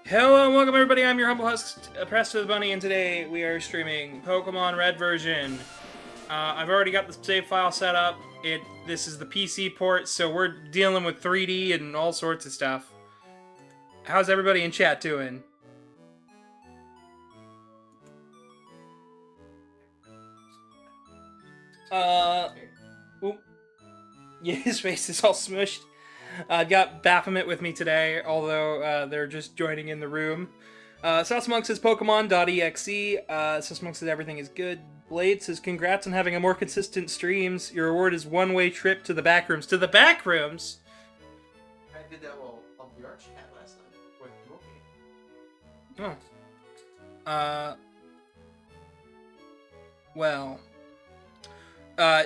Hello and welcome everybody, I'm your humble host, Presto the Bunny, and today we are streaming Pokemon Red version. I've already got the save file set up. This is the PC port, so we're dealing with 3D and all sorts of stuff. How's everybody in chat doing? Oop. Yeah, his face is all smushed. I've got Baphomet with me today, although they're just joining in the room. Saucemonk says Pokemon.exe. Saucemonk says everything is good. Blade says congrats on having a more consistent streams. Your reward is one-way trip to the back rooms. To the back rooms? I did that while on the Arch Cat last night with Rockman. Oh. Well.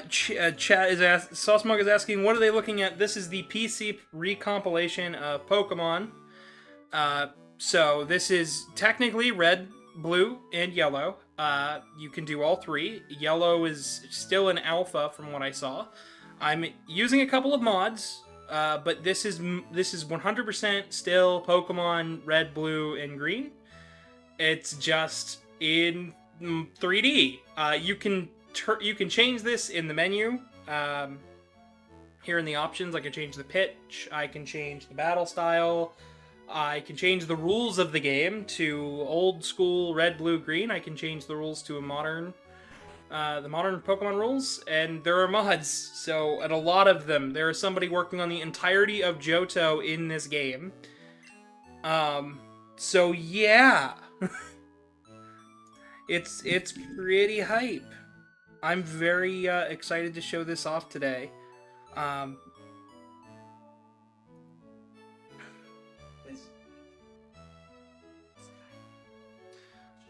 Chat is Saucemonk is asking, what are they looking at? This is the PC recompilation of Pokemon. So this is technically red, blue, and yellow. You can do all three. Yellow is still an alpha from what I saw. I'm using a couple of mods, but this is 100% still Pokemon red, blue, and green. It's just in 3D. You can change this in the menu. Here in the options, I can change the pitch. I can change the battle style. I can change the rules of the game to old school red, blue, green. I can change the rules to a modern, the modern Pokemon rules, and there are mods. So, and a lot of them. There is somebody working on the entirety of Johto in this game. So yeah, it's pretty hype. I'm very excited to show this off today. Ooh.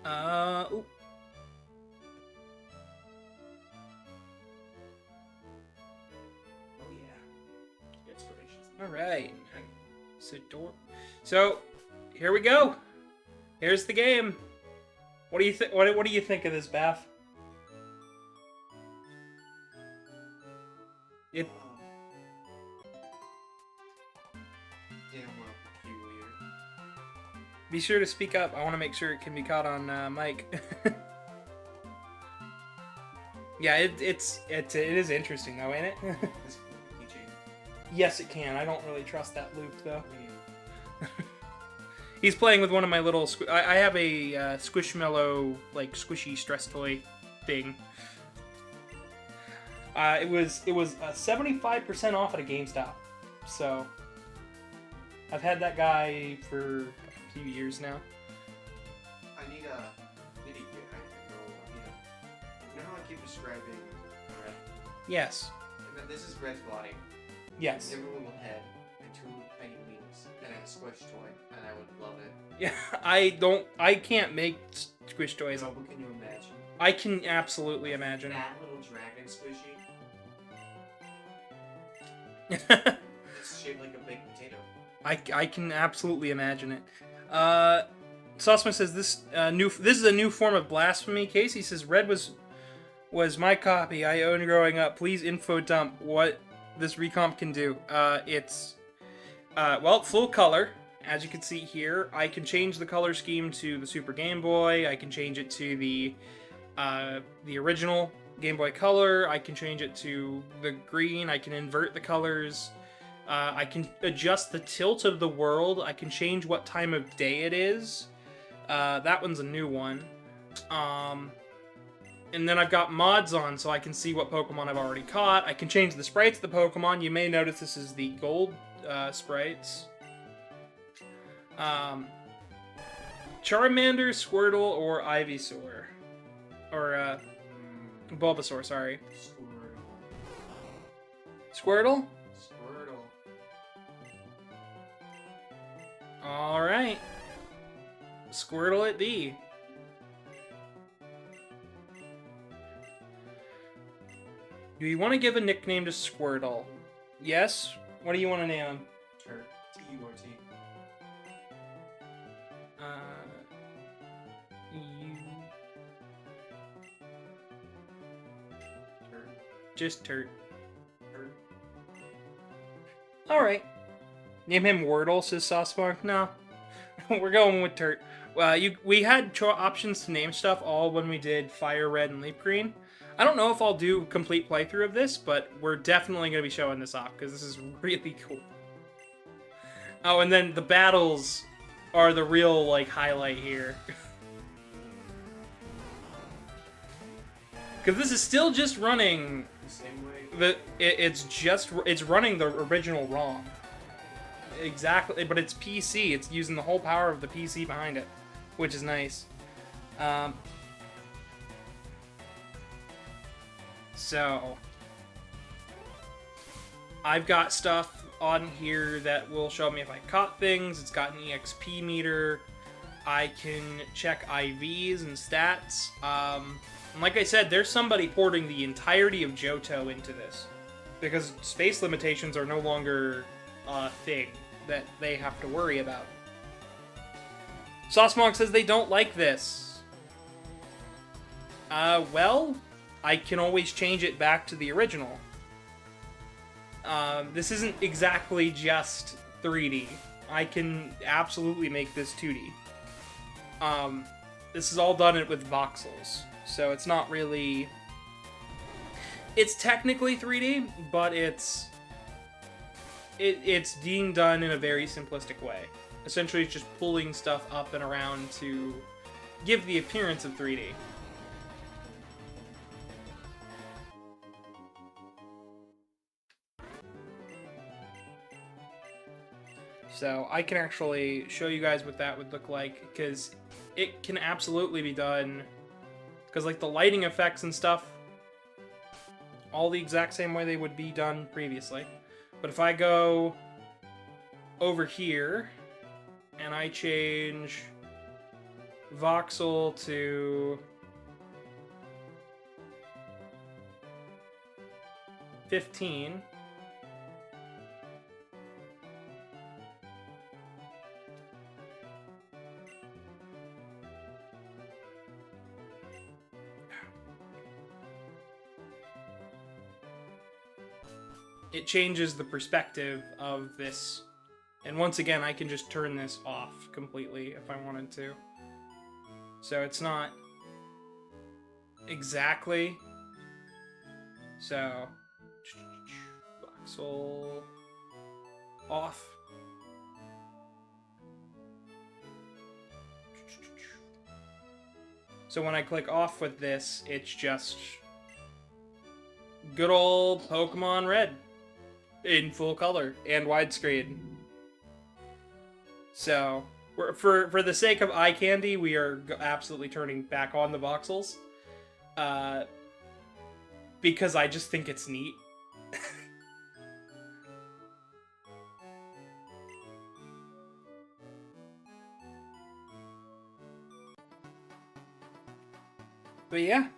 Oh yeah. Inspirations. All right. So here we go. Here's the game. What do you think? What do you think of this, Bath? It. Damn well peculiar. Be sure to speak up. I want to make sure it can be caught on mic. Yeah, it is interesting though, ain't it? This keychain. Yes, it can. I don't really trust that loop though. He's playing with one of my little. I have a Squishmallow like squishy stress toy thing. It was 75% off at a GameStop, so I've had that guy for a few years now. I need a gear. You know how I keep describing red? Yes. And then this is red's body. Yes. Every little head and two tiny wings and a squish toy, and I would love it. Yeah, I can't make squish toys. No, but can you imagine? I can absolutely imagine. That little dragon squishy. It's shaped like a baked potato. I can absolutely imagine it. Sauceman says this is a new form of blasphemy. Casey says red was my copy I owned growing up. Please info dump what this recomp can do. It's well, full color. As you can see here, I can change the color scheme to the Super Game Boy. I can change it to the original Game Boy Color. I can change it to the green. I can invert the colors. I can adjust the tilt of the world. I can change what time of day it is. That one's a new one. And then I've got mods on so I can see what Pokemon I've already caught. I can change the sprites of the Pokemon. You may notice this is the gold sprites. Charmander, Squirtle, or Ivysaur. Or, Bulbasaur, sorry. Squirtle? Squirtle. Alright. Squirtle it be. Do you want to give a nickname to Squirtle? Yes? What do you want to name him? Turt. T-U-R-T. Turt. Just Turt. Turt. Alright. Name him Wordle, says Saucemark. No. We're going with Turt. We had options to name stuff all when we did Fire Red and Leaf Green. I don't know if I'll do a complete playthrough of this, but we're definitely going to be showing this off because this is really cool. Oh, and then the battles are the real like highlight here. Because this is still just running The same way. it's running the original ROM. Exactly, but it's PC. It's using the whole power of the PC behind it, which is nice. So I've got stuff on here that will show me if I caught things. It's got an EXP meter. I can check IVs and stats. And like I said, there's somebody porting the entirety of Johto into this because space limitations are no longer a thing that they have to worry about. Saucemonk says they don't like this. Well, I can always change it back to the original. This isn't exactly just 3D. I can absolutely make this 2D. This is all done with voxels, so it's not really... It's technically 3D, but it's being done in a very simplistic way. Essentially, it's just pulling stuff up and around to give the appearance of 3D. So I can actually show you guys what that would look like, because it can absolutely be done, because like the lighting effects and stuff, all the exact same way they would be done previously. But if I go over here and I change voxel to 15, it changes the perspective of this. And once again, I can just turn this off completely if I wanted to. So it's not exactly. So, voxel off. So when I click off with this, it's just good old Pokemon Red in full color and widescreen. So, for the sake of eye candy, we are absolutely turning back on the voxels. Because I just think it's neat. But yeah.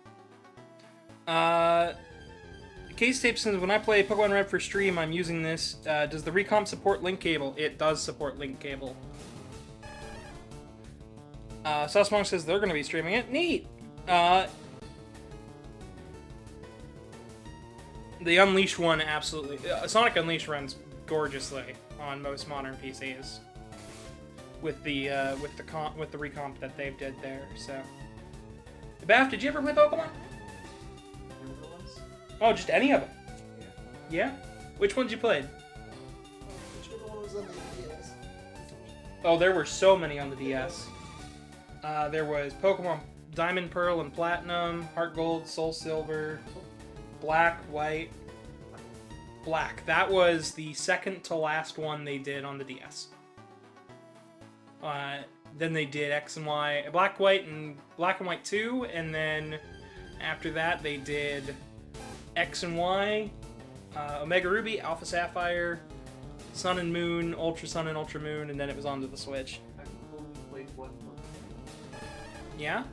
Case Tape says, when I play Pokemon Red for stream, I'm using this. Does the Recomp support link cable? It does support link cable. Saucemonk says they're going to be streaming it. Neat! The Unleashed one, absolutely. Sonic Unleashed runs gorgeously on most modern PCs. With the Recomp that they did there, so... Baff, did you ever play Pokemon? Oh, just any of them? Yeah? Which ones you played? Which one was on the DS? Oh, there were so many on the DS. There was Pokemon Diamond, Pearl, and Platinum, Heart Gold, Soul Silver, Black, White, Black. That was the second to last one they did on the DS. Then they did X and Y, Black, White, and Black and White 2, and then after that they did X and Y, Omega Ruby, Alpha Sapphire, Sun and Moon, Ultra Sun and Ultra Moon, and then it was onto the Switch. I've only played one Pokemon. Yeah?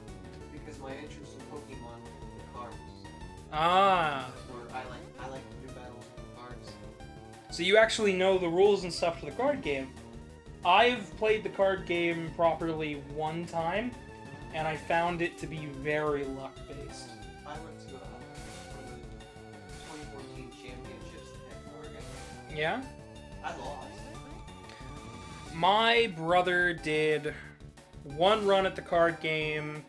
Because my interest in Pokemon was the cards. Ah. Or I like to do battles with the cards. So you actually know the rules and stuff to the card game. I've played the card game properly one time, and I found it to be very luck-based. I went to for the 2014 championships at Oregon. Yeah? I lost. My brother did one run at the card game,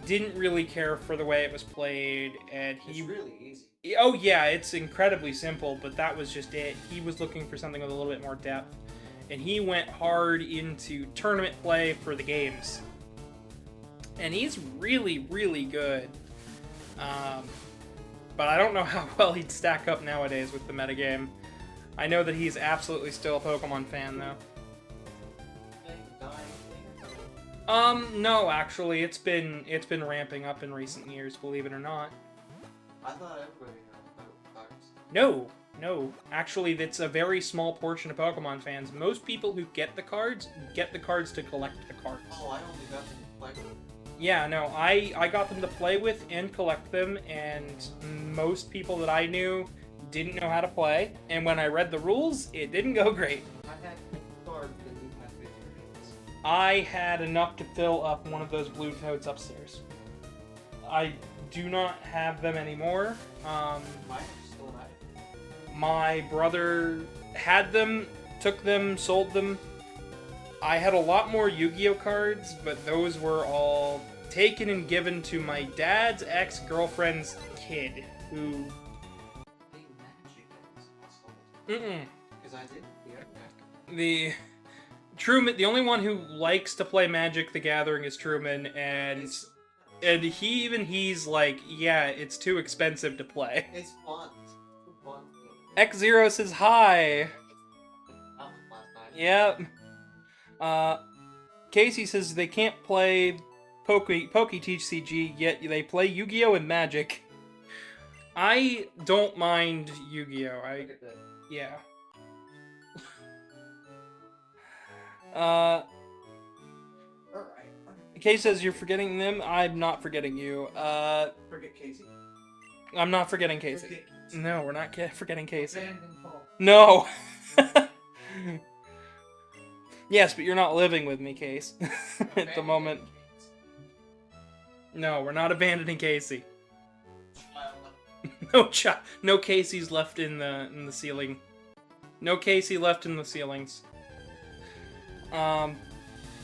didn't really care for the way it was played, and It's really easy. Oh yeah, it's incredibly simple, but that was just it. He was looking for something with a little bit more depth, and he went hard into tournament play for the games. And he's really, really good. But I don't know how well he'd stack up nowadays with the metagame. I know that he's absolutely still a Pokemon fan, though. No, actually, it's been ramping up in recent years, believe it or not. I thought everybody had cards. No. Actually, it's a very small portion of Pokemon fans. Most people who get the cards to collect the cards. Oh, I only got them to play with. Yeah, no, I got them to play with and collect them, and most people that I knew didn't know how to play, and when I read the rules, it didn't go great. I had cards that need my favorite. I had enough to fill up one of those blue totes upstairs. I do not have them anymore. Mine are still alive. My brother had them, took them, sold them. I had a lot more Yu-Gi-Oh cards, but those were all taken and given to my dad's ex-girlfriend's kid, who... Hey, magic is Because I did the the Truman, the only one who likes to play Magic the Gathering is Truman, and he's like, yeah, it's too expensive to play. It's fun. X0 says hi. Yep. Casey says they can't play TCG, yet they play Yu-Gi-Oh! And Magic. I don't mind Yu-Gi-Oh! Yeah. Alright. Casey says you're forgetting them. I'm not forgetting you. Forget Casey. I'm not forgetting Casey. Forget Casey. No, we're not forgetting Casey. Abandon Paul. No! Yes, but you're not living with me, Case. At the moment. No, we're not abandoning Casey. No Casey's left in the ceiling. No Casey left in the ceilings.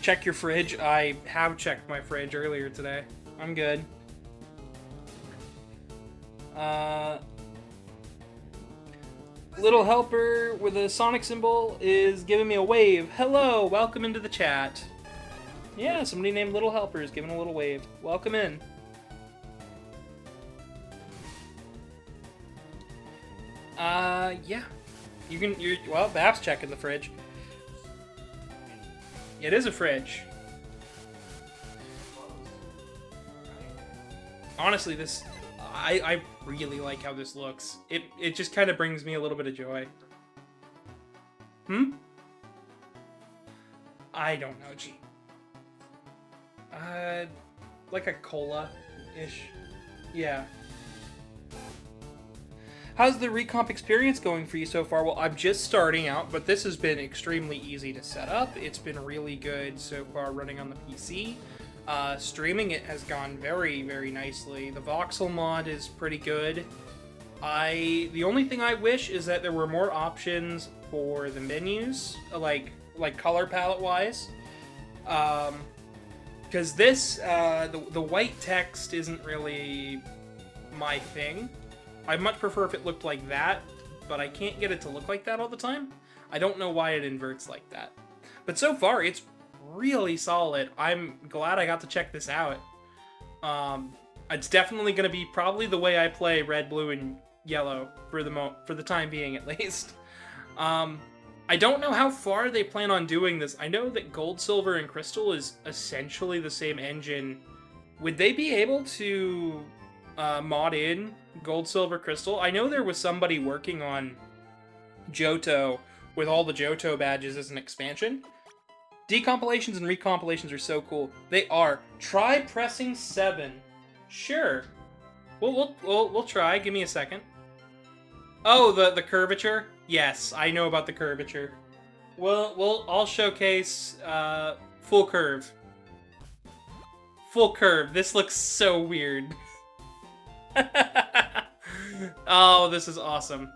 Check your fridge. I have checked my fridge earlier today. I'm good. Little helper with a Sonic symbol is giving me a wave. Hello, welcome into the chat. Yeah, somebody named Little Helper is giving a little wave. Welcome in. Yeah. Well, Bab's checking the fridge. It is a fridge. Honestly, I really like how this looks. It just kind of brings me a little bit of joy. I don't know, gee. Like a cola-ish. Yeah. How's the Recomp experience going for you so far? Well, I'm just starting out, but this has been extremely easy to set up. It's been really good so far running on the PC. Streaming it has gone very, very nicely. The voxel mod is pretty good. The only thing I wish is that there were more options for the menus, like color palette wise. Because this, the white text isn't really my thing. I'd much prefer if it looked like that, but I can't get it to look like that all the time. I don't know why it inverts like that. But so far, it's really solid. I'm glad I got to check this out. It's definitely going to be probably the way I play red, blue, and yellow for the time being, at least. I don't know how far they plan on doing this. I know that Gold, Silver, and Crystal is essentially the same engine. Would they be able to mod in Gold, Silver, Crystal? I know there was somebody working on Johto with all the Johto badges as an expansion. Decompilations and recompilations are so cool. They are. Try pressing 7. Sure. We'll try. Give me a second. Oh, the curvature? Yes, I know about the curvature. I'll showcase full curve. Full curve. This looks so weird. Oh, this is awesome.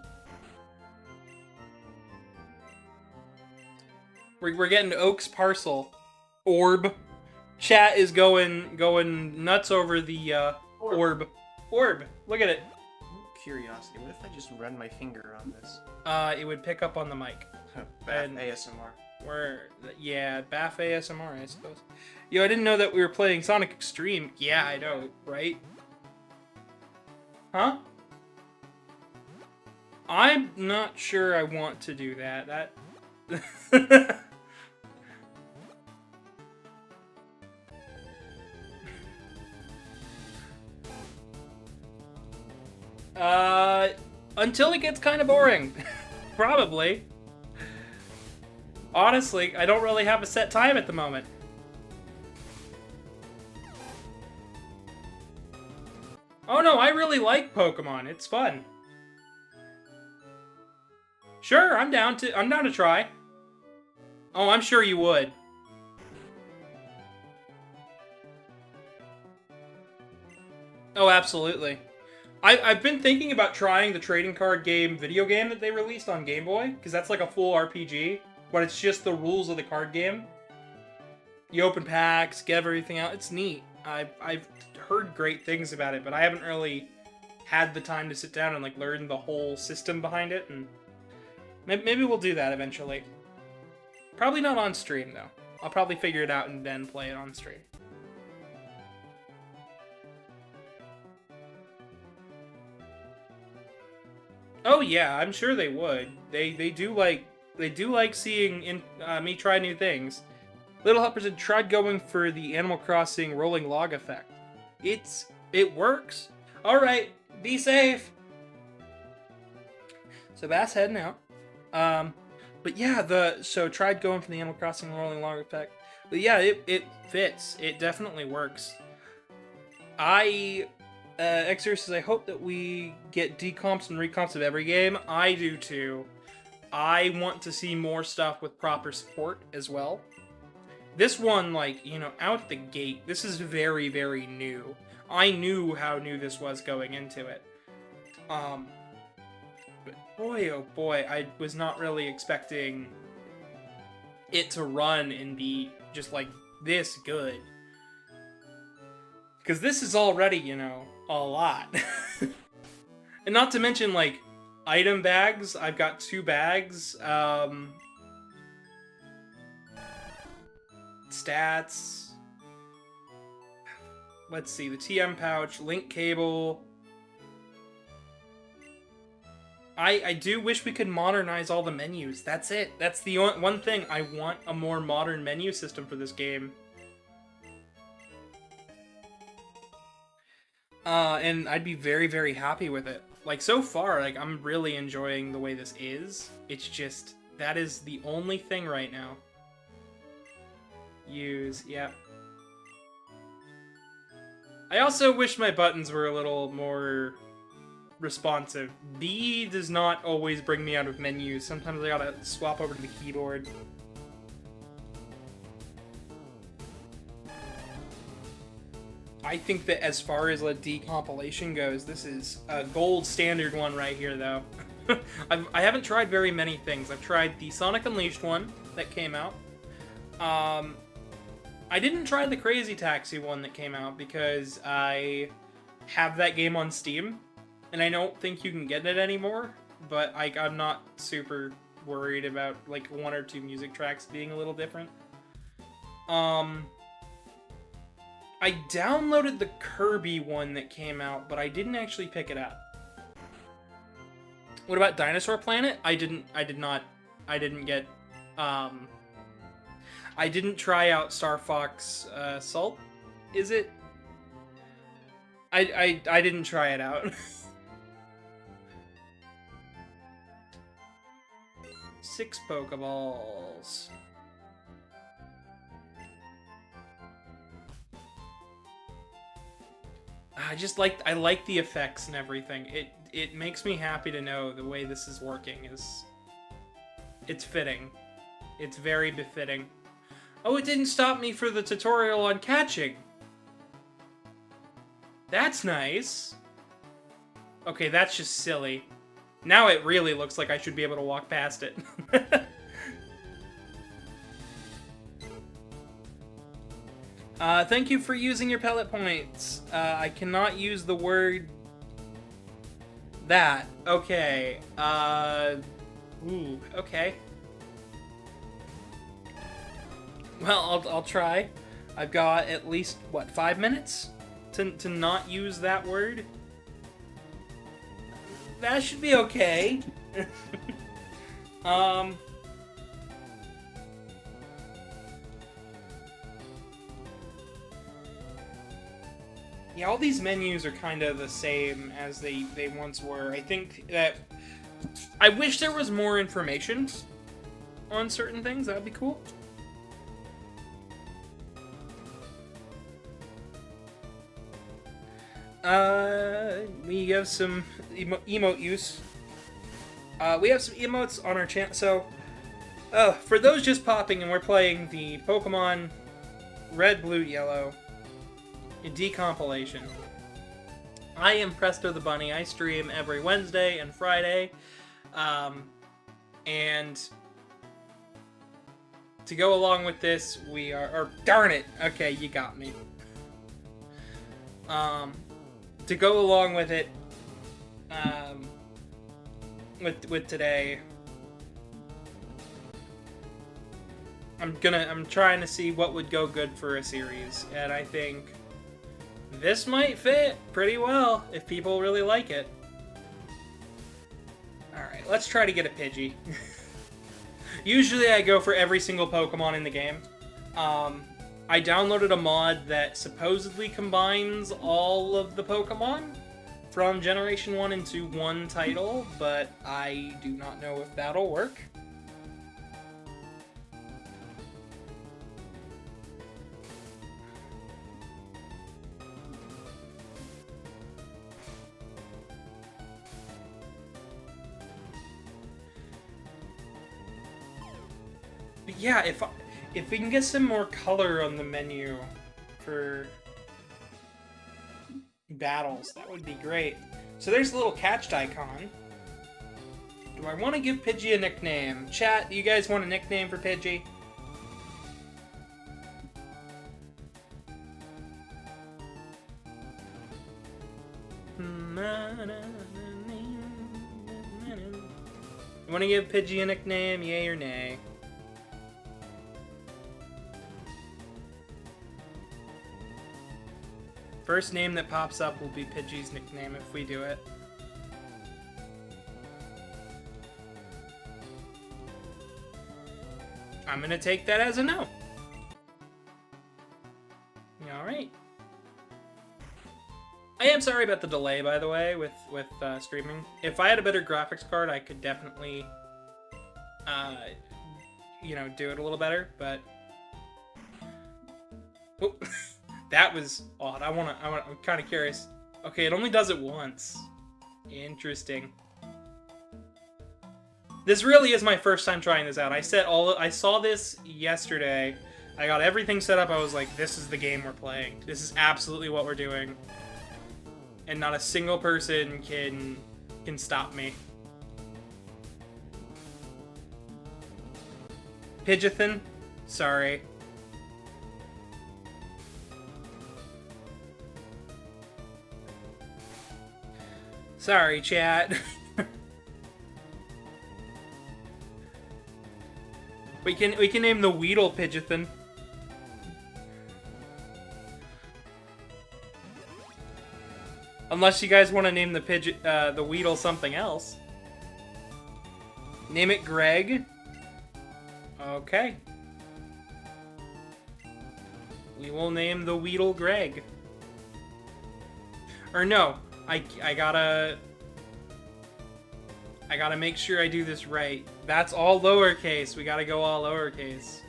We're getting Oak's parcel. Orb. Chat is going nuts over the orb. Orb. Look at it. Curiosity. What if I just run my finger on this? It would pick up on the mic. And ASMR. Yeah, Baff ASMR, I suppose. Yo, I didn't know that we were playing Sonic Extreme. Yeah, I know, right? Huh? I'm not sure I want to do that. Until it gets kind of boring. Probably. Honestly, I don't really have a set time at the moment. Oh no, I really like Pokemon. It's fun. Sure, I'm down to try. Oh, I'm sure you would. Oh, absolutely. I've been thinking about trying the trading card game video game that they released on Game Boy, because that's like a full RPG, but it's just the rules of the card game. You open packs, get everything out. It's neat. I've heard great things about it, but I haven't really had the time to sit down and like learn the whole system behind it, and maybe we'll do that eventually. Probably not on stream though. I'll probably figure it out and then play it on stream. Oh yeah, I'm sure they would. They do like seeing me try new things. Little Helpers had tried going for the Animal Crossing rolling log effect. It works. All right, be safe. So Bass heading out. But yeah, so tried going for the Animal Crossing rolling log effect. But yeah, it fits. It definitely works. Exer says, I hope that we get decomps and recomps of every game. I do too. I want to see more stuff with proper support as well. This one, like, you know, out the gate, this is very, very new. I knew how new this was going into it. But boy, oh boy, I was not really expecting it to run and be just, like, this good. Because this is already, you know, a lot. And not to mention, like, item bags. I've got 2 bags. Stats. Let's see, the TM pouch, link cable. I do wish we could modernize all the menus. That's it. That's the one thing. I want a more modern menu system for this game. And I'd be very, very happy with it. Like, so far, like, I'm really enjoying the way this is. It's just, that is the only thing right now. Use, yep. I also wish my buttons were a little more responsive. B does not always bring me out of menus. Sometimes I gotta swap over to the keyboard. I think that as far as a decompilation goes, this is a gold standard one right here, though. I haven't tried very many things. I've tried the Sonic Unleashed one that came out. I didn't try the Crazy Taxi one that came out because I have that game on Steam, and I don't think you can get it anymore, but I'm not super worried about, like, 1 or 2 music tracks being a little different. I downloaded the Kirby one that came out, but I didn't actually pick it up. What about Dinosaur Planet? I didn't try out Star Fox Salt, is it? I didn't try it out. 6 Pokeballs. I like the effects and everything. It makes me happy to know the way this is working it's fitting. It's very befitting. Oh, it didn't stop me for the tutorial on catching. That's nice. Okay, that's just silly. Now it really looks like I should be able to walk past it. Thank you for using your pellet points. I cannot use the word that. Okay. Ooh, okay. Well, I'll try. I've got at least, what, 5 minutes to not use that word? That should be okay. Yeah, all these menus are kind of the same as they once were. I think that I wish there was more information on certain things. That would be cool. We have some emote use. We have some emotes on our channel. So, for those just popping, and we're playing the Pokemon Red, Blue, Yellow decompilation. I am Presto the Bunny. I stream every Wednesday and Friday. And to go along with this, we are... Or, darn it! Okay, you got me. To go along with it, with today, I'm trying to see what would go good for a series, and I think this might fit pretty well if people really like it. Alright, let's try to get a Pidgey. Usually I go for every single Pokemon in the game. I downloaded a mod that supposedly combines all of the Pokemon from Generation 1 into one title, but I do not know if that'll work. But yeah, if we can get some more color on the menu for battles, that would be great. So there's a little catched icon. Do I want to give Pidgey a nickname? Chat, do you guys want a nickname for Pidgey? You want to give Pidgey a nickname, yay or nay? First name that pops up will be Pidgey's nickname if we do it. I'm gonna take that as a no. Alright. I am sorry about the delay, by the way, with streaming. If I had a better graphics card, I could definitely, you know, do it a little better, but... Oh. That was odd. I'm kind of curious. Okay, it only does it once. Interesting. This really is my first time trying this out. I saw this yesterday. I got everything set up. I was like, this is the game we're playing. This is absolutely what we're doing. And not a single person can stop me. Pidgeothan? Sorry. Sorry, chat. we can name the Weedle Pidgeothan. Unless you guys want to name the Weedle something else. Name it Greg. Okay. We will name the Weedle Greg. Or no. I gotta make sure I do this right. That's all lowercase. We gotta go all lowercase.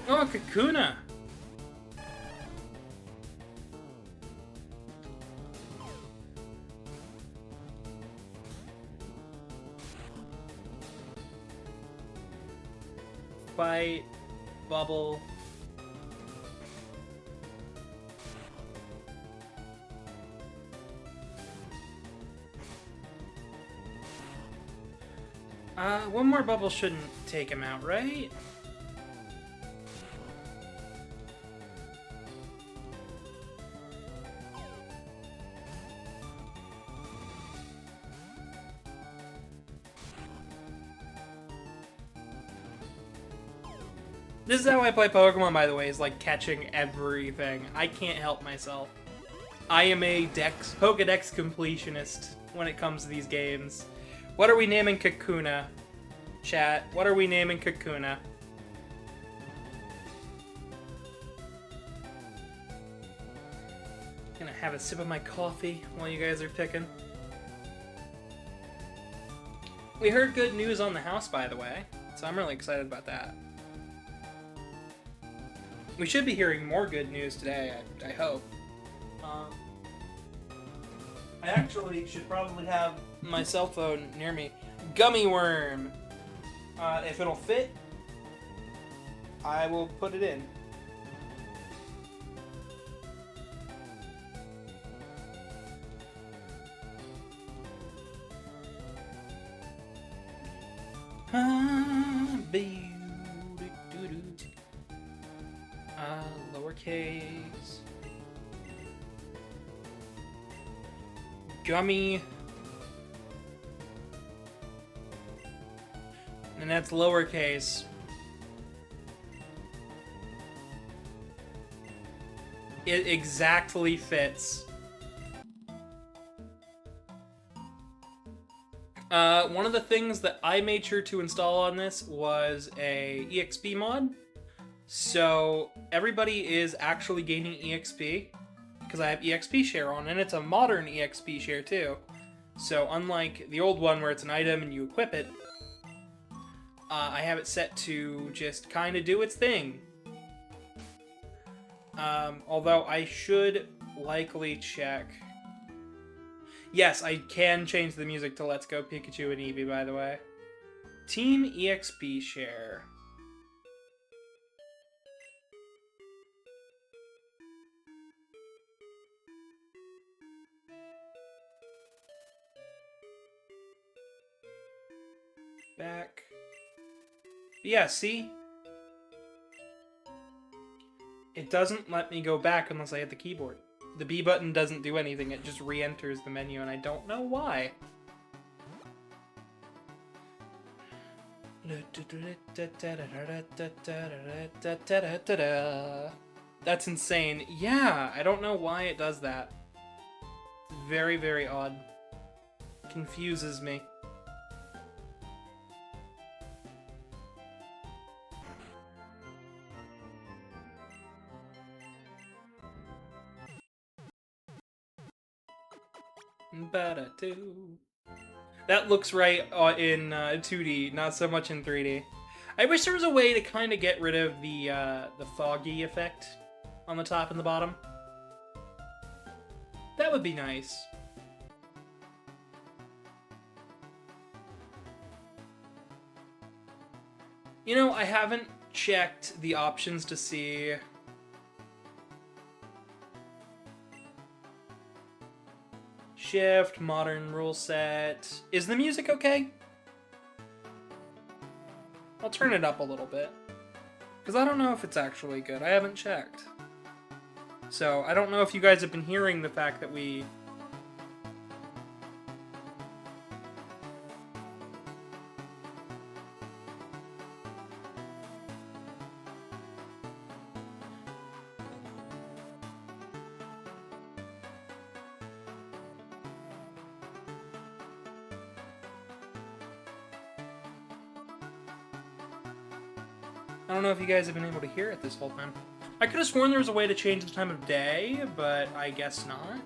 Oh, Kakuna. Fight, bubble. One more bubble shouldn't take him out, right? This is how I play Pokemon, by the way, is like catching everything. I can't help myself. I am a Pokedex completionist when it comes to these games. What are we naming Kakuna? Chat, what are we naming Kakuna? Gonna have a sip of my coffee while you guys are picking. We heard good news on the house, by the way, so I'm really excited about that. We should be hearing more good news today, I hope. I actually should probably have my cell phone near me. Gummy worm! If it'll fit, I will put it in. Lowercase. Gummy. And that's lowercase. It exactly fits. One of the things that I made sure to install on this was a EXP mod. So everybody is actually gaining EXP because I have EXP share on, and it's a modern EXP share too. So unlike the old one where it's an item and you equip it, I have it set to just kind of do its thing. Although I should likely check. Yes, I can change the music to Let's Go Pikachu and Eevee, by the way. Team EXP share. Back. Yeah, see? It doesn't let me go back unless I hit the keyboard. The B button doesn't do anything, it just re-enters the menu, and I don't know why. That's insane. Yeah, I don't know why it does that. It's very, very odd. Confuses me. That looks right in 2D, not so much in 3D. I wish there was a way to kind of get rid of the foggy effect on the top and the bottom. That would be nice. You know, I haven't checked the options to see... Shift, modern rule set. Is the music okay? I'll turn it up a little bit. Because I don't know if it's actually good. I haven't checked. So, I don't know if you guys have been hearing the fact that we... I don't know if you guys have been able to hear it this whole time. I could have sworn there was a way to change the time of day, but I guess not.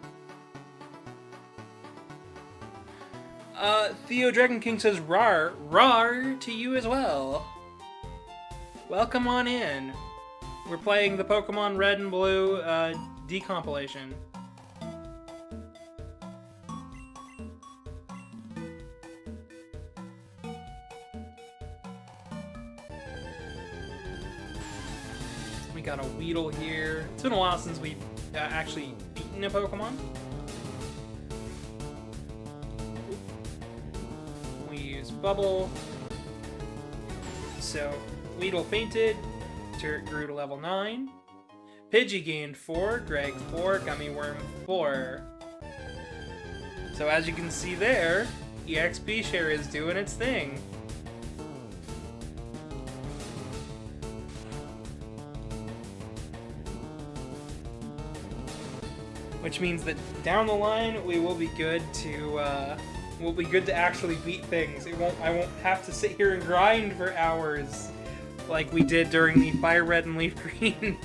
Theo Dragon King says, "Rar, rar to you as well. Welcome on in. We're playing the Pokemon Red and Blue decompilation." We got a Weedle here. It's been a while since we've actually beaten a Pokemon. We use Bubble. So, Weedle fainted, Turret grew to level 9, Pidgey gained 4, Greg 4, Gummy Worm 4. So as you can see there, EXP share is doing its thing. Which means that down the line we will be good to actually beat things. I won't have to sit here and grind for hours like we did during the Fire Red and Leaf Green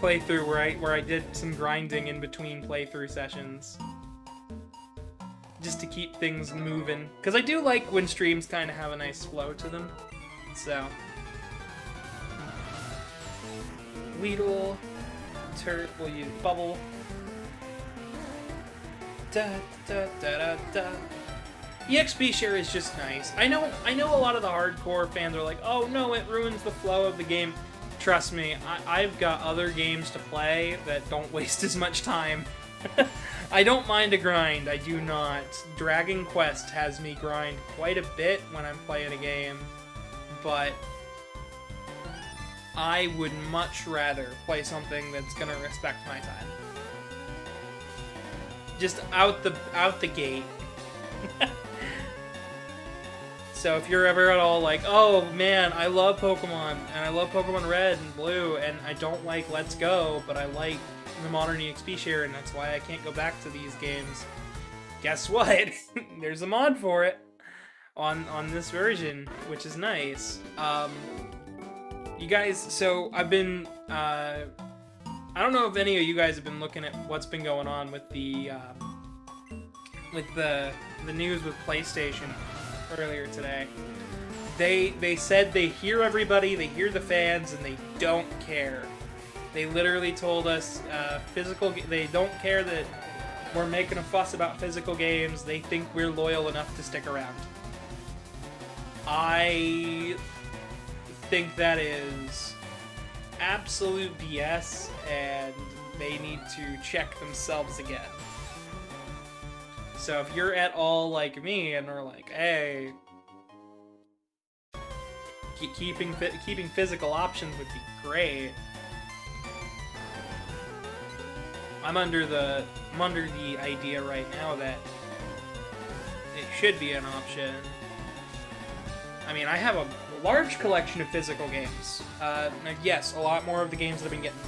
playthrough where I did some grinding in between playthrough sessions. Just to keep things moving. Because I do like when streams kind of have a nice flow to them. So. Weedle. Turret will use Bubble. Da da da da da. EXP share is just nice. I know a lot of the hardcore fans are like, oh no, it ruins the flow of the game. Trust me, I've got other games to play that don't waste as much time. I don't mind a grind, I do not. Dragon Quest has me grind quite a bit when I'm playing a game, but I would much rather play something that's gonna respect my time. Just out the gate. So if you're ever at all like, oh man, I love Pokemon, and I love Pokemon Red and Blue, and I don't like Let's Go, but I like the modern EXP share, and that's why I can't go back to these games. Guess what? There's a mod for it on this version, which is nice. You guys, so I've been, I don't know if any of you guys have been looking at what's been going on with the news with PlayStation earlier today. They said they hear everybody, they hear the fans, and they don't care. They literally told us they don't care that we're making a fuss about physical games. They think we're loyal enough to stick around. I think that is absolute BS, and they need to check themselves again. So if you're at all like me and are like, hey, keeping physical options would be great. I'm under the idea right now that it should be an option. I mean, I have a large collection of physical games. Yes, a lot more of the games that I've been getting.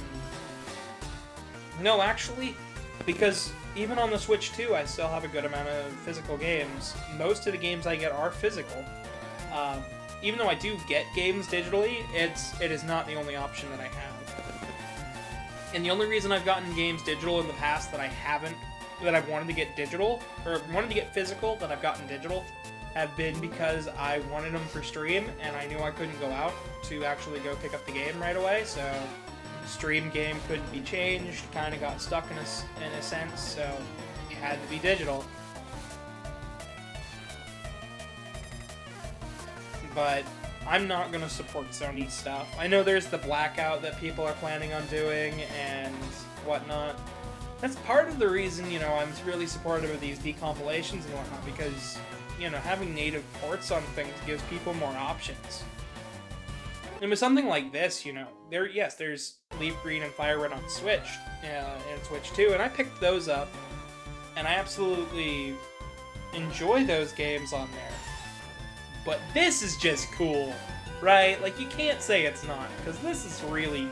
No, actually, because even on the Switch 2, I still have a good amount of physical games. Most of the games I get are physical. Even though I do get games digitally, it is not the only option that I have. And the only reason I've gotten games digital in the past that I've wanted to get digital, or wanted to get physical that I've gotten digital, have been because I wanted them for stream, and I knew I couldn't go out to actually go pick up the game right away, so stream game couldn't be changed, kind of got stuck in a sense, so it had to be digital. But I'm not going to support Sony stuff. I know there's the blackout that people are planning on doing and whatnot. That's part of the reason, I'm really supportive of these decompilations and whatnot, because, having native ports on things gives people more options. And with something like this, there's Leaf Green and Fire Red on Switch, and Switch 2, and I picked those up, and I absolutely enjoy those games on there. But this is just cool, right? Like, you can't say it's not, because this is really neat.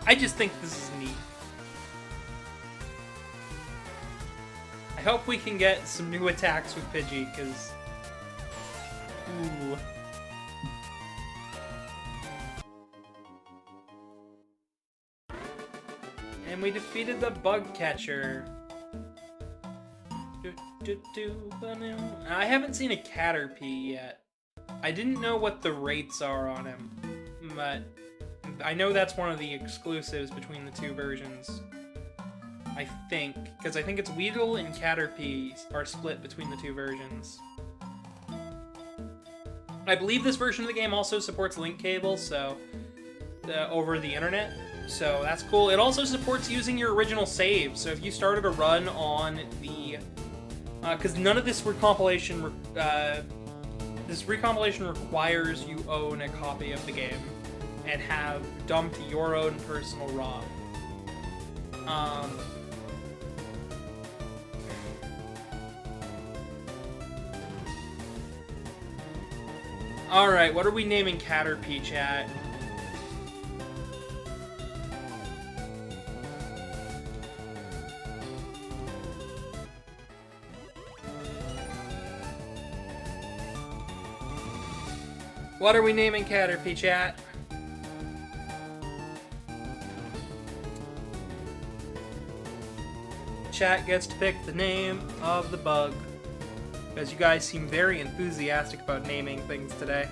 I just think this is neat. I hope we can get some new attacks with Pidgey, because... Ooh. And we defeated the bug catcher. I haven't seen a Caterpie yet. I didn't know what the rates are on him, but I know that's one of the exclusives between the two versions. I think, because I think it's Weedle and Caterpie are split between the two versions. I believe this version of the game also supports link cable, so over the internet, so that's cool. It also supports using your original save. So if you started a run on the, because none of this recompilation requires you own a copy of the game and have dumped your own personal ROM. Alright, what are we naming Caterpie, chat? What are we naming Caterpie, chat? Chat gets to pick the name of the bug. Because you guys seem very enthusiastic about naming things today.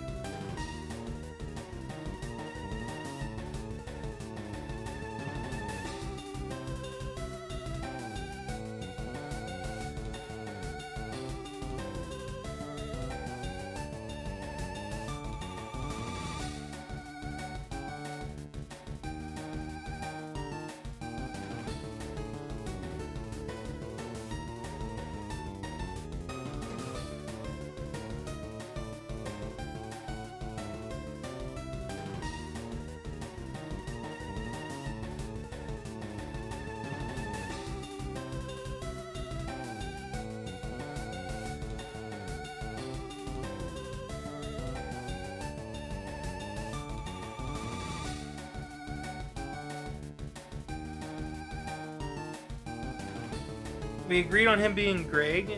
We agreed on him being Greg.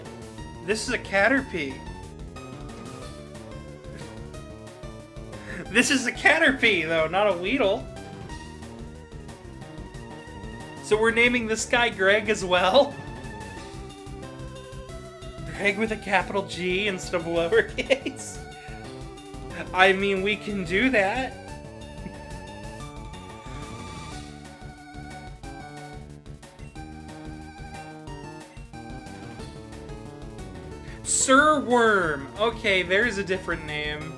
This is a Caterpie. This is a Caterpie, though, not a Weedle. So we're naming this guy Greg as well? Greg with a capital G instead of lowercase? I mean, we can do that. Sir Worm. Okay, there's a different name.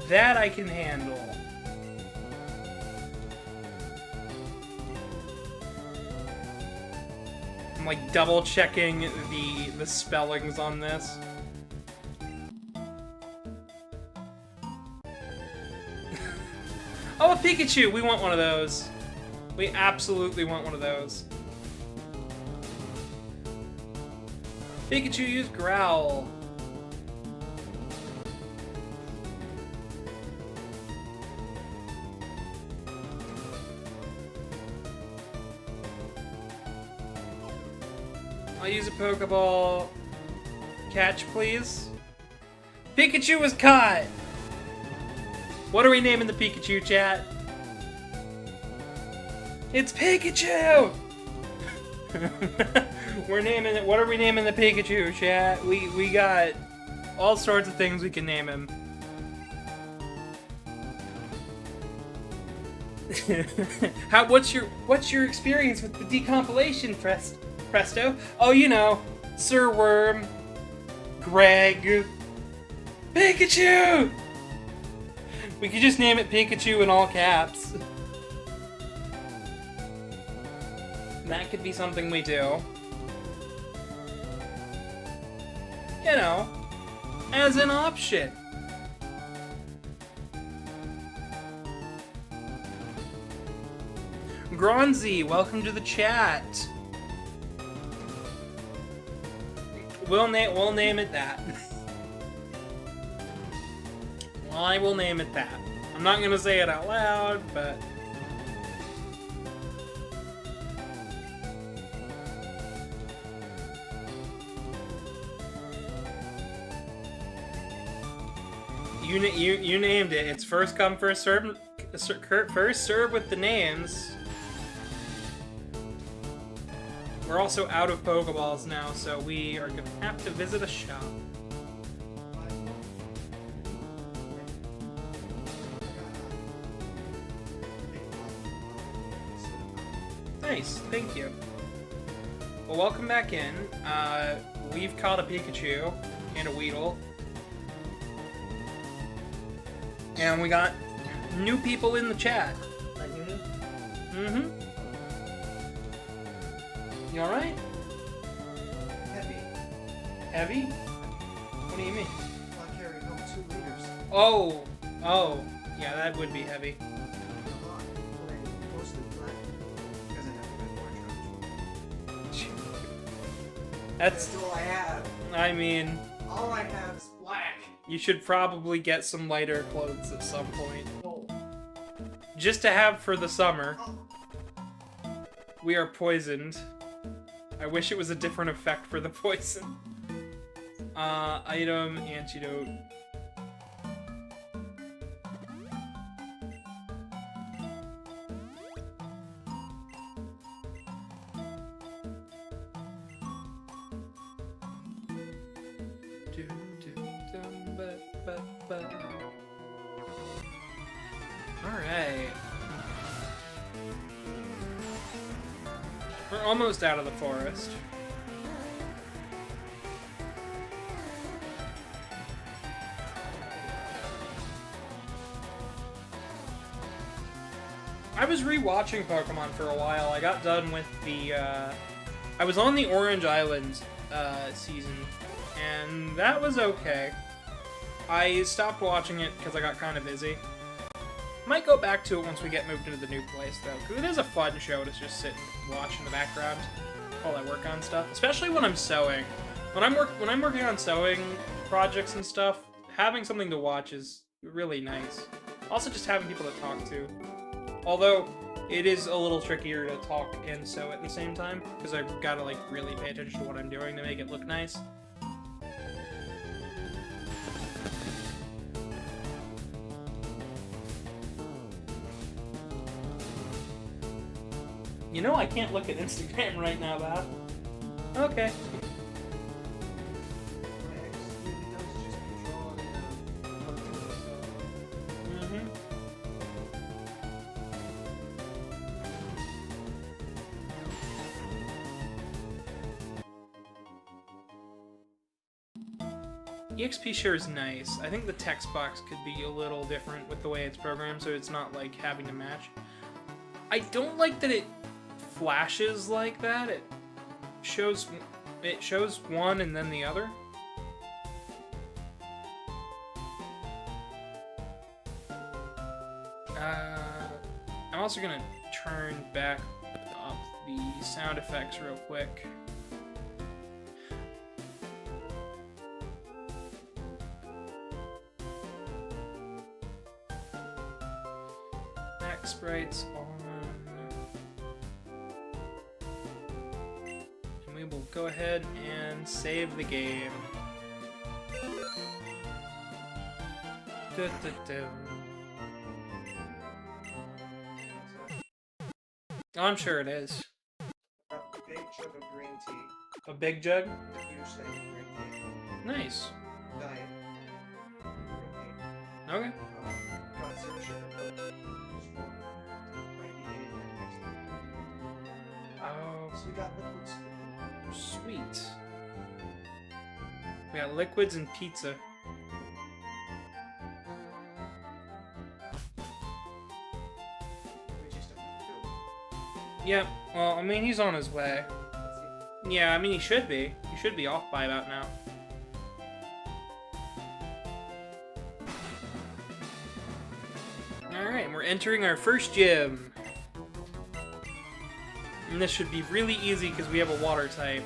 That I can handle. I'm like double checking the spellings on this. Oh, a Pikachu! We want one of those. We absolutely want one of those. Pikachu use Growl. I'll use a Pokeball. Catch, please. Pikachu was caught! What are we naming the Pikachu, chat? It's Pikachu! We're naming it. What are we naming the Pikachu, chat? We got all sorts of things we can name him. What's your experience with the decompilation, Presto? Oh, you know, Sir Worm, Greg, Pikachu! We could just name it Pikachu in all caps. That could be something we do. You know, as an option. Gronzy, welcome to the chat. We'll name it that. I will name it that. I'm not gonna say it out loud, but... You named it. It's first come, first serve. First serve with the names. We're also out of Pokeballs now, so we are gonna have to visit a shop. Nice, thank you. Well, welcome back in. We've caught a Pikachu and a Weedle. And we got new people in the chat. Mm-hmm. You alright? Heavy. Heavy? What do you mean? I carry home 2 liters. Oh, yeah, that would be heavy. Mostly black. Because I have a good wardrobe. That's all I have. I mean, All I have is black. you should probably get some lighter clothes at some point. Oh. Just to have for the summer. Oh. We are poisoned. I wish it was a different effect for the poison. Item, antidote. Alright. We're almost out of the forest. I was rewatching Pokemon for a while. I got done with the, I was on the Orange Island, season, and that was okay. I stopped watching it because I got kind of busy. Might go back to it once we get moved into the new place, though, because it is a fun show to just sit and watch in the background while I work on stuff, especially when I'm sewing. When I'm working on sewing projects and stuff, having something to watch is really nice. Also, just having people to talk to. Although, it is a little trickier to talk and sew at the same time, because I've got to, like, really pay attention to what I'm doing to make it look nice. You know I can't look at Instagram right now, Bob. Okay. Mm-hmm. EXP share is nice. I think the text box could be a little different with the way it's programmed, so it's not like having to match. I don't like that it flashes like that. It shows one and then the other. I'm also gonna turn back up the sound effects real quick. Max sprites on. And we will go ahead and save the game. I'm sure it is. A big jug of green tea. A big jug? A huge thing of green tea. Nice. Diet. Green tea. Okay. Got zero sugar, but just 98 and extra. Oh, So we got liquids. sweet. We got liquids and pizza. We just don't have to. Yep. Well, I mean, he's on his way. Let's see. Yeah, I mean, he should be. He should be off by about now. Alright, we're entering our first gym. And this should be really easy because we have a water type.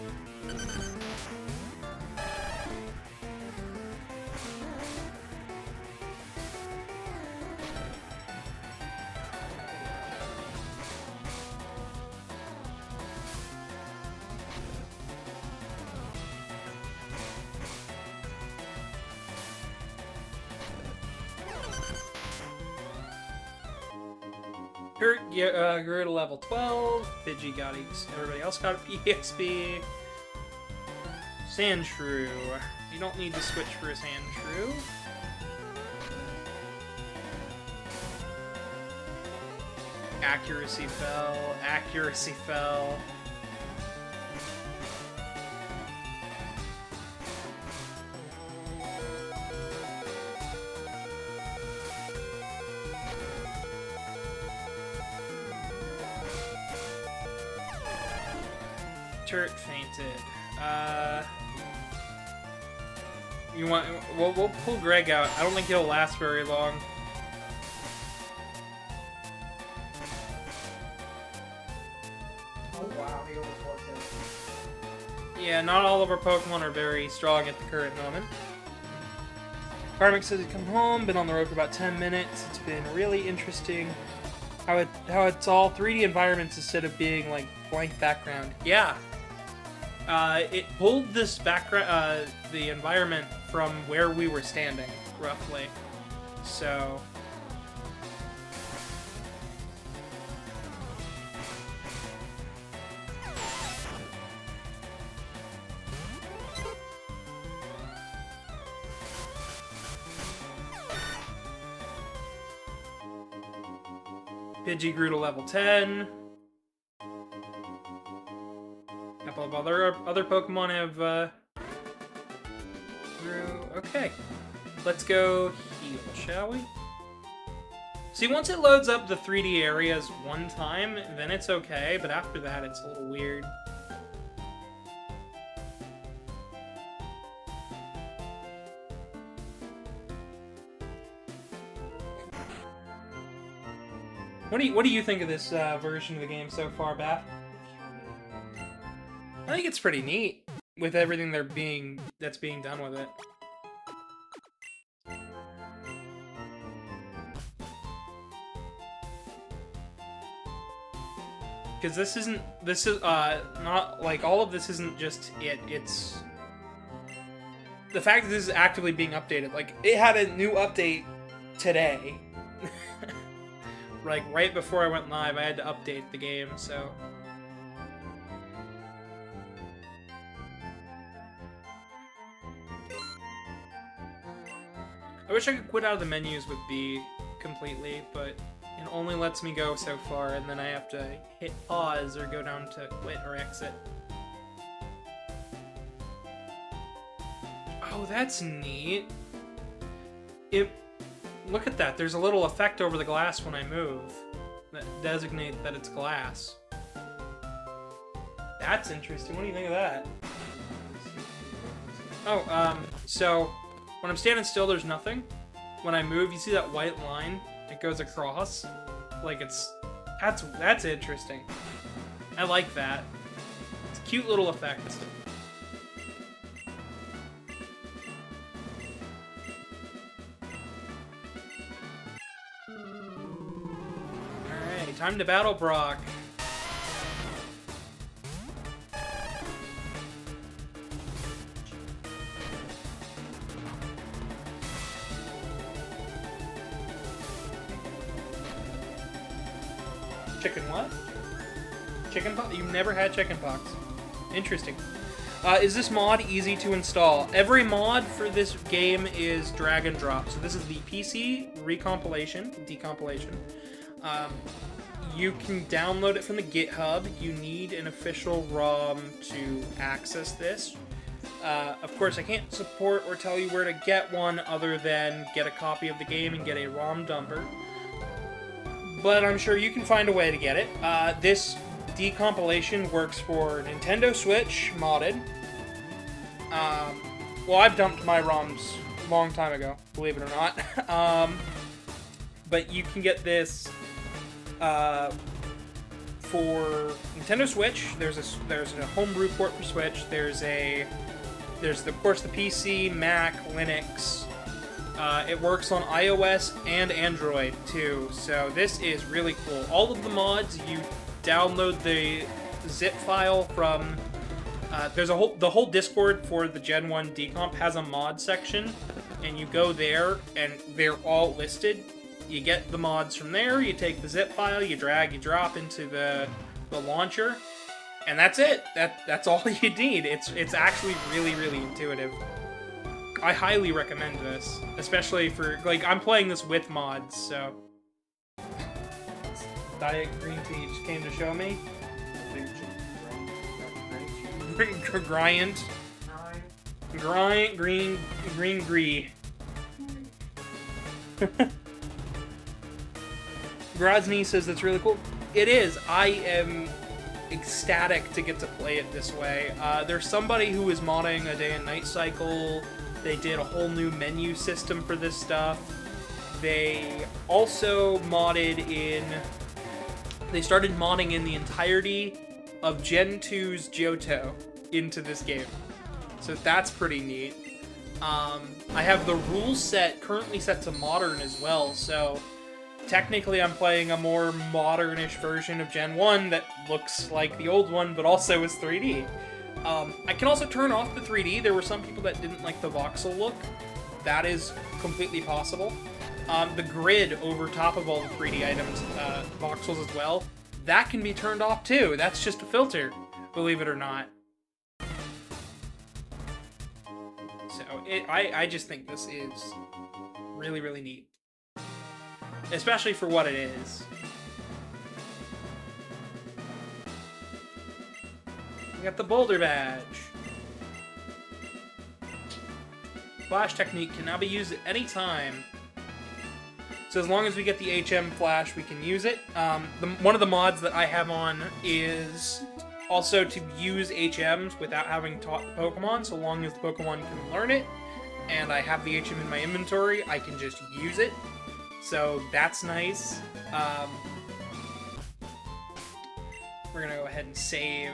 Grew to level 12. Pidgey got everybody else got EXP. Sandshrew. You don't need to switch for a Sandshrew. Accuracy fell. Accuracy fell. Turret fainted. You want? We'll pull Greg out. I don't think he'll last very long. Oh wow, he almost walked in. Yeah, not all of our Pokemon are very strong at the current moment. Karmic says he's come home, been on the road for about 10 minutes. It's been really interesting how it's all 3D environments instead of being like blank background. Yeah. It pulled this background, the environment from where we were standing, roughly. So. Pidgey grew to level 10. A couple of other Pokemon have grew. Okay, let's go heal, shall we? See, once it loads up the 3D areas one time, then it's okay, but after that, it's a little weird. What do you think of this version of the game so far, Bath? I think it's pretty neat with everything that's being done with it. Because this is not like all of this isn't just it. It's the fact that this is actively being updated. Like it had a new update today. Like right before I went live, I had to update the game, so. I wish I could quit out of the menus with B completely, but it only lets me go so far, and then I have to hit pause or go down to quit or exit. Oh, that's neat. Look at that, there's a little effect over the glass when I move that designates that it's glass. That's interesting. What do you think of that? Oh, so when I'm standing still, there's nothing. When I move, you see that white line? It goes across. Like that's interesting. I like that. It's a cute little effect. Alright, time to battle Brock. Chicken what? Chicken pox? You've never had chicken pox. Interesting. Is this mod easy to install? Every mod for this game is drag and drop. So this is the PC decompilation. You can download it from the GitHub. You need an official ROM to access this. Of course, I can't support or tell you where to get one other than get a copy of the game and get a ROM dumper. But I'm sure you can find a way to get it. This decompilation works for Nintendo Switch modded. Well, I've dumped my ROMs a long time ago, believe it or not. But you can get this for Nintendo Switch. There's a homebrew port for Switch. There's of course the PC, Mac, Linux. It works on iOS and Android too, so this is really cool. All of the mods, you download the zip file from. The whole Discord for the Gen 1 Decomp has a mod section, and you go there, and they're all listed. You get the mods from there. You take the zip file, you drag, you drop into the launcher, and that's it. That's all you need. It's actually really, really intuitive. I highly recommend this, especially for, like, I'm playing this with mods, so. Diet green tea just came to show me. Grind. Green gree. Grozny says that's really cool. It is. I am ecstatic to get to play it this way. There's somebody who is modding a day and night cycle. They did a whole new menu system for this stuff. They also modded in... They started modding in the entirety of Gen 2's Johto into this game. So that's pretty neat. I have the rule set currently set to modern as well, so technically I'm playing a more modern-ish version of Gen 1 that looks like the old one, but also is 3D. I can also turn off the 3D. There were some people that didn't like the voxel look. That is completely possible. The grid over top of all the 3D items, voxels as well, that can be turned off too. That's just a filter, believe it or not. So, I just think this is really, really neat. Especially for what it is. We got the boulder badge. Flash technique can now be used at any time. So as long as we get the HM flash, we can use it. One of the mods that I have on is also to use HMs without having taught the Pokemon, so long as the Pokemon can learn it, and I have the HM in my inventory, I can just use it. So that's nice. We're gonna go ahead and save.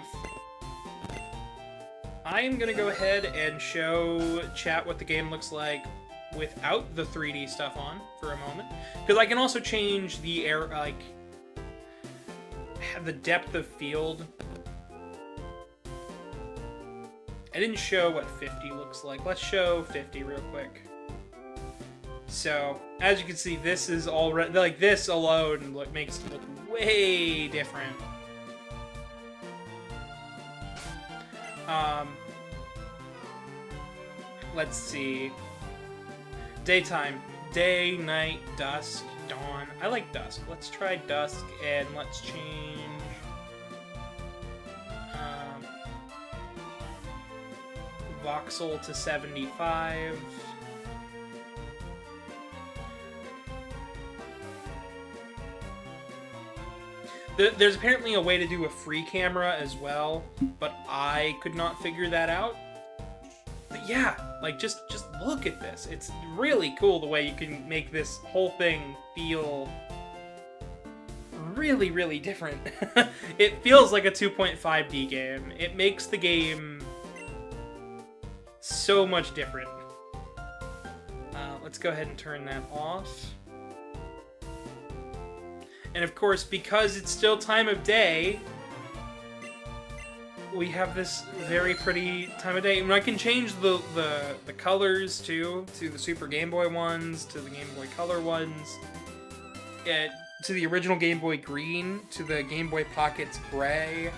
I am gonna go ahead and show chat what the game looks like without the 3D stuff on for a moment, because I can also change the air, like the depth of field. I didn't show what 50 looks like. Let's show 50 real quick. So, as you can see, this is already, like, this alone makes it look way different. Let's see. Daytime. Day, night, dusk, dawn. I like dusk. Let's try dusk, and let's change... voxel to 75. There's apparently a way to do a free camera as well, but I could not figure that out. But yeah, like just look at this. It's really cool the way you can make this whole thing feel really, really different. It feels like a 2.5D game. It makes the game so much different. Let's go ahead and turn that off. And of course, because it's still time of day, we have this very pretty time of day. And I can change the colors too, to the Super Game Boy ones, to the Game Boy Color ones, to the original Game Boy Green, to the Game Boy Pocket's gray.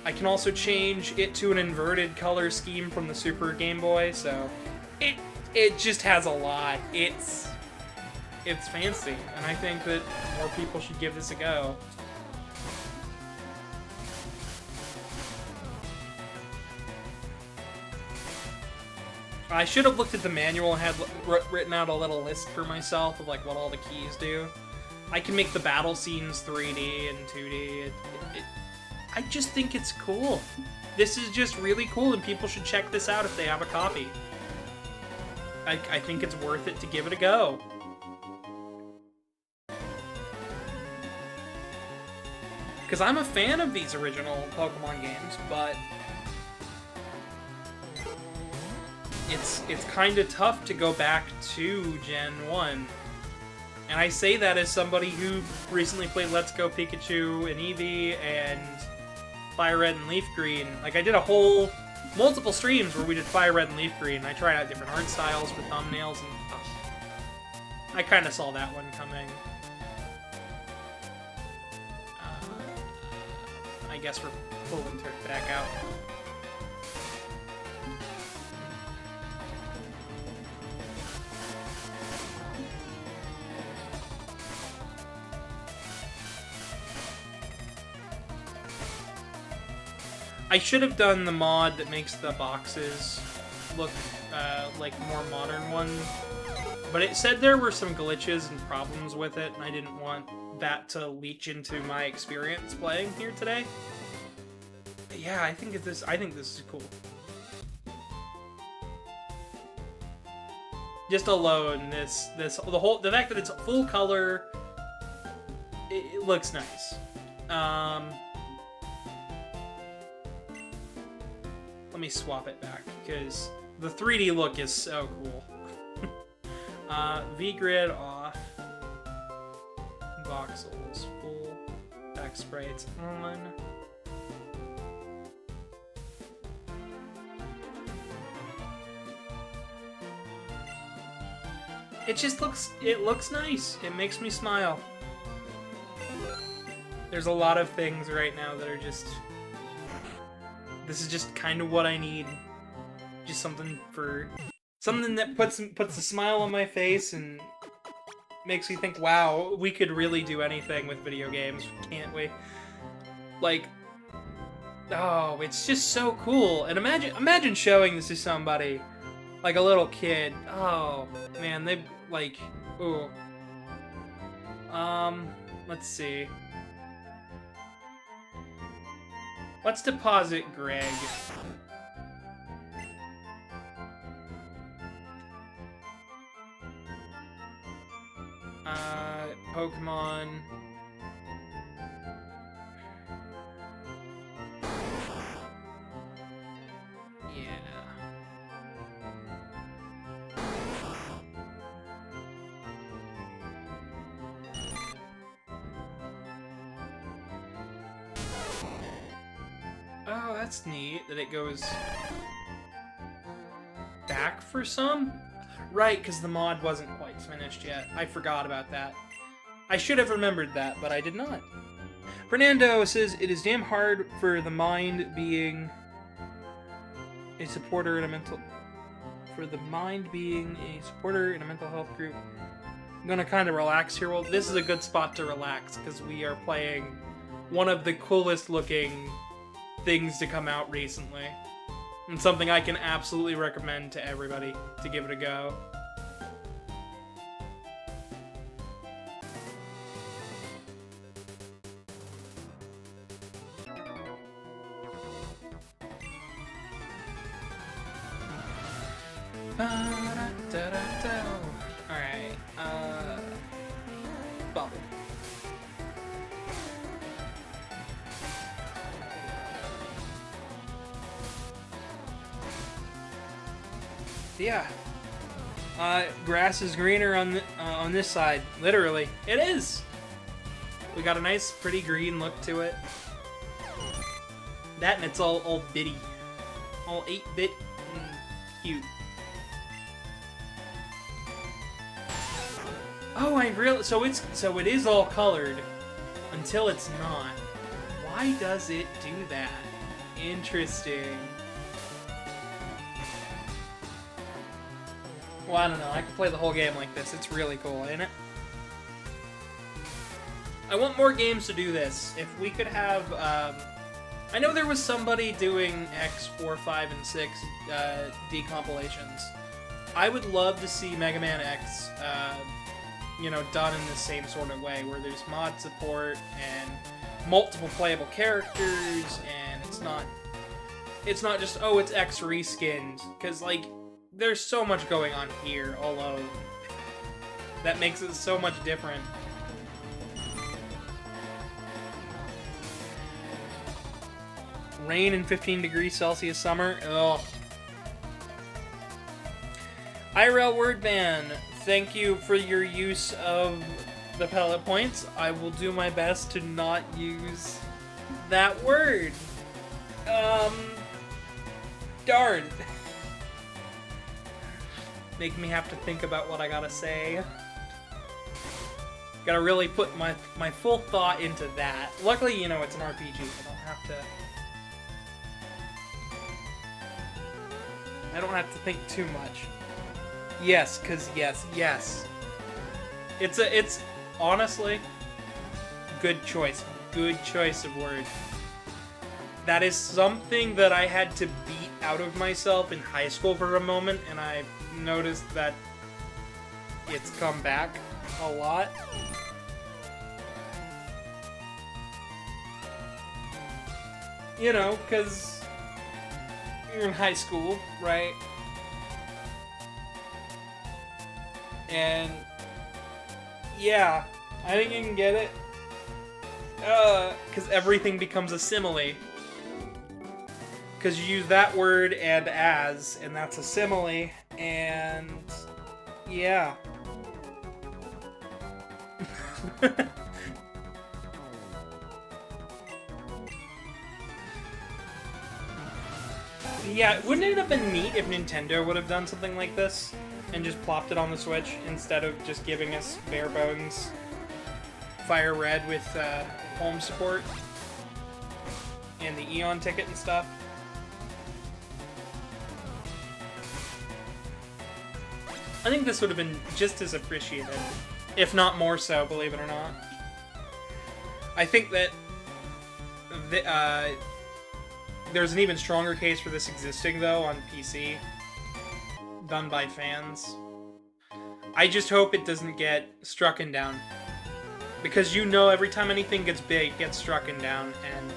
I can also change it to an inverted color scheme from the Super Game Boy, so it just has a lot. It's fancy, and I think that more people should give this a go. I should have looked at the manual and had written out a little list for myself of like what all the keys do. I can make the battle scenes 3D and 2D. I just think it's cool. This is just really cool, and people should check this out if they have a copy. I think it's worth it to give it a go. Because I'm a fan of these original Pokemon games, but it's kind of tough to go back to Gen 1. And I say that as somebody who recently played Let's Go Pikachu and Eevee and Fire Red and Leaf Green. Like, I did multiple streams where we did Fire Red and Leaf Green, and I tried out different art styles for thumbnails, and I kind of saw that one coming. I guess we're pulling it back out. I should have done the mod that makes the boxes look like more modern ones. But it said there were some glitches and problems with it, and I didn't want that to leach into my experience playing here today. But yeah, I think this is cool. Just alone, the fact that it's full color, it looks nice. Let me swap it back because the 3D look is so cool. V-grid off. Voxels full. Back sprites on. It looks nice. It makes me smile. There's a lot of things right now that are just... This is just kind of what I need. Just something that puts a smile on my face and makes me think, wow, we could really do anything with video games, can't we? Like, oh, it's just so cool. And imagine showing this to somebody, like a little kid. Oh, man, they like, ooh. Let's see. Let's deposit Greg. Pokemon. Yeah. Oh, that's neat that it goes back for some. Right, because the mod wasn't quite finished yet. I forgot about that. I should have remembered that, but I did not. Fernando says, it is damn hard for the mind being a supporter in a mental... For the mind being a supporter in a mental health group. I'm gonna kind of relax here. Well, this is a good spot to relax, because we are playing one of the coolest looking things to come out recently. And something I can absolutely recommend to everybody to give it a go. Alright, Bubble. Yeah. Grass is greener on this side. Literally. It is! We got a nice, pretty green look to it. That and it's all bitty. All 8-bit and cute. Oh, I realized. So it is all colored until it's not. Why does it do that? Interesting. Well, I don't know. I could play the whole game like this. It's really cool, ain't it? I want more games to do this. If we could have, I know there was somebody doing X, 4, 5, and 6 decompilations. I would love to see Mega Man X, you know, done in the same sort of way, where there's mod support and multiple playable characters, and it's not just, oh, it's X reskinned, because, like, there's so much going on here alone that makes it so much different. Rain and 15 degrees Celsius summer. Ugh. IRL Wordman, thank you for your use of the pellet points. I will do my best to not use that word. Darn. Make me have to think about what I gotta say. Gotta really put my full thought into that. Luckily, you know, it's an RPG. I don't have to think too much. Yes, cause yes. It's honestly good choice. Good choice of word. that is something that I had to beat out of myself in high school for a moment, and I noticed that it's come back a lot. You know, because you're in high school, right? And yeah, I think you can get it. Because everything becomes a simile. Because you use that word and as, and that's a simile, and yeah. Yeah, wouldn't it have been neat if Nintendo would have done something like this and just plopped it on the Switch instead of just giving us bare bones Fire Red with home support and the Eon ticket and stuff? I think this would have been just as appreciated, if not more so, believe it or not. I think that there's an even stronger case for this existing, though, on PC, done by fans. I just hope it doesn't get strucken down. Because you know every time anything gets big, it gets strucken down, and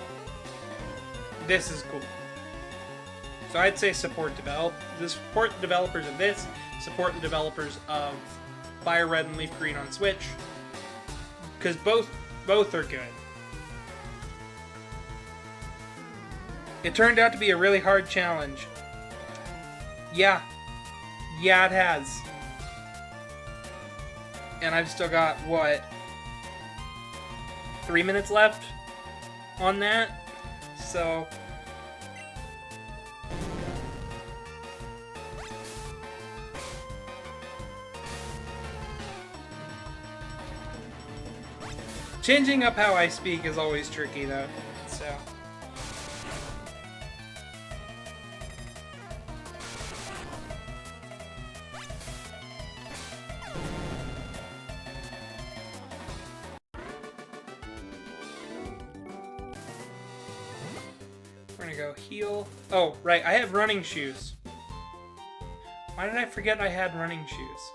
this is cool. So I'd say support the developers of this, support the developers of Fire Red and Leaf Green on Switch, because both are good. It turned out to be a really hard challenge. Yeah, it has. And I've still got, what, 3 minutes left on that? So changing up how I speak is always tricky, though. So we're gonna go heal. Oh, right, I have running shoes. Why did I forget I had running shoes?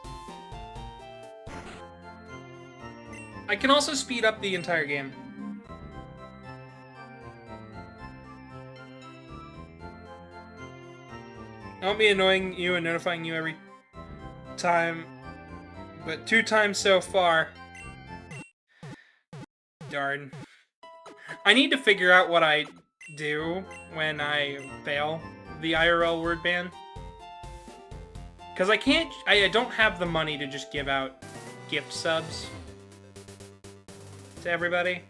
I can also speed up the entire game. I won't be annoying you and notifying you every time, but 2 times so far. Darn. I need to figure out what I do when I fail the IRL word ban. Because I don't have the money to just give out gift subs to everybody.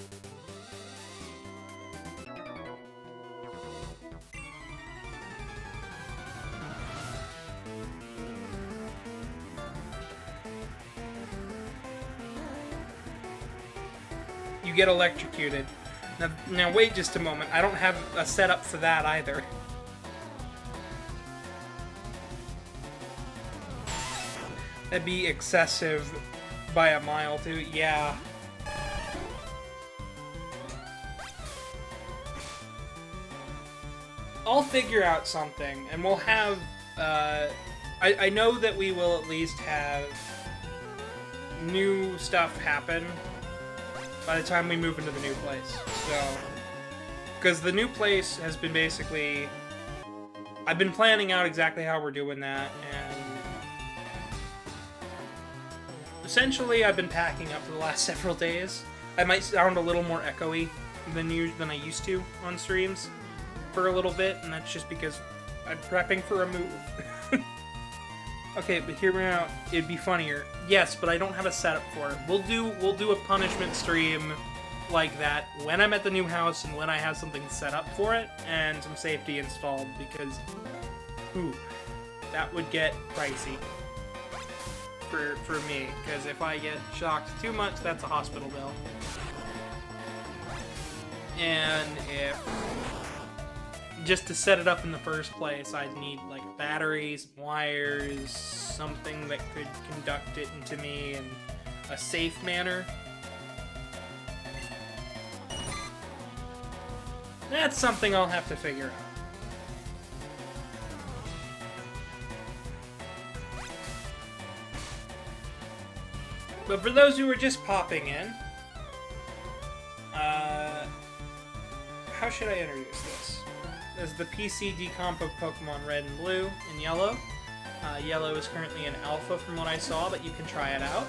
You get electrocuted. Now wait just a moment. I don't have a setup for that either. That'd be excessive by a mile too. Yeah. I'll figure out something, and we'll have, I know that we will at least have new stuff happen by the time we move into the new place, so, because the new place has been basically, I've been planning out exactly how we're doing that, and essentially I've been packing up for the last several days. I might sound a little more echoey than I used to on streams for a little bit, and that's just because I'm prepping for a move. Okay, but hear me out. It'd be funnier. Yes, but I don't have a setup for it. We'll do a punishment stream like that when I'm at the new house and when I have something set up for it and some safety installed, because that would get pricey for me, because if I get shocked too much, that's a hospital bill. And if just to set it up in the first place, I'd need like batteries, wires, something that could conduct it into me in a safe manner. That's something I'll have to figure out. But for those who are just popping in, how should I introduce this? This is the PC decomp of Pokemon Red and Blue and Yellow. Yellow is currently in alpha from what I saw, but you can try it out.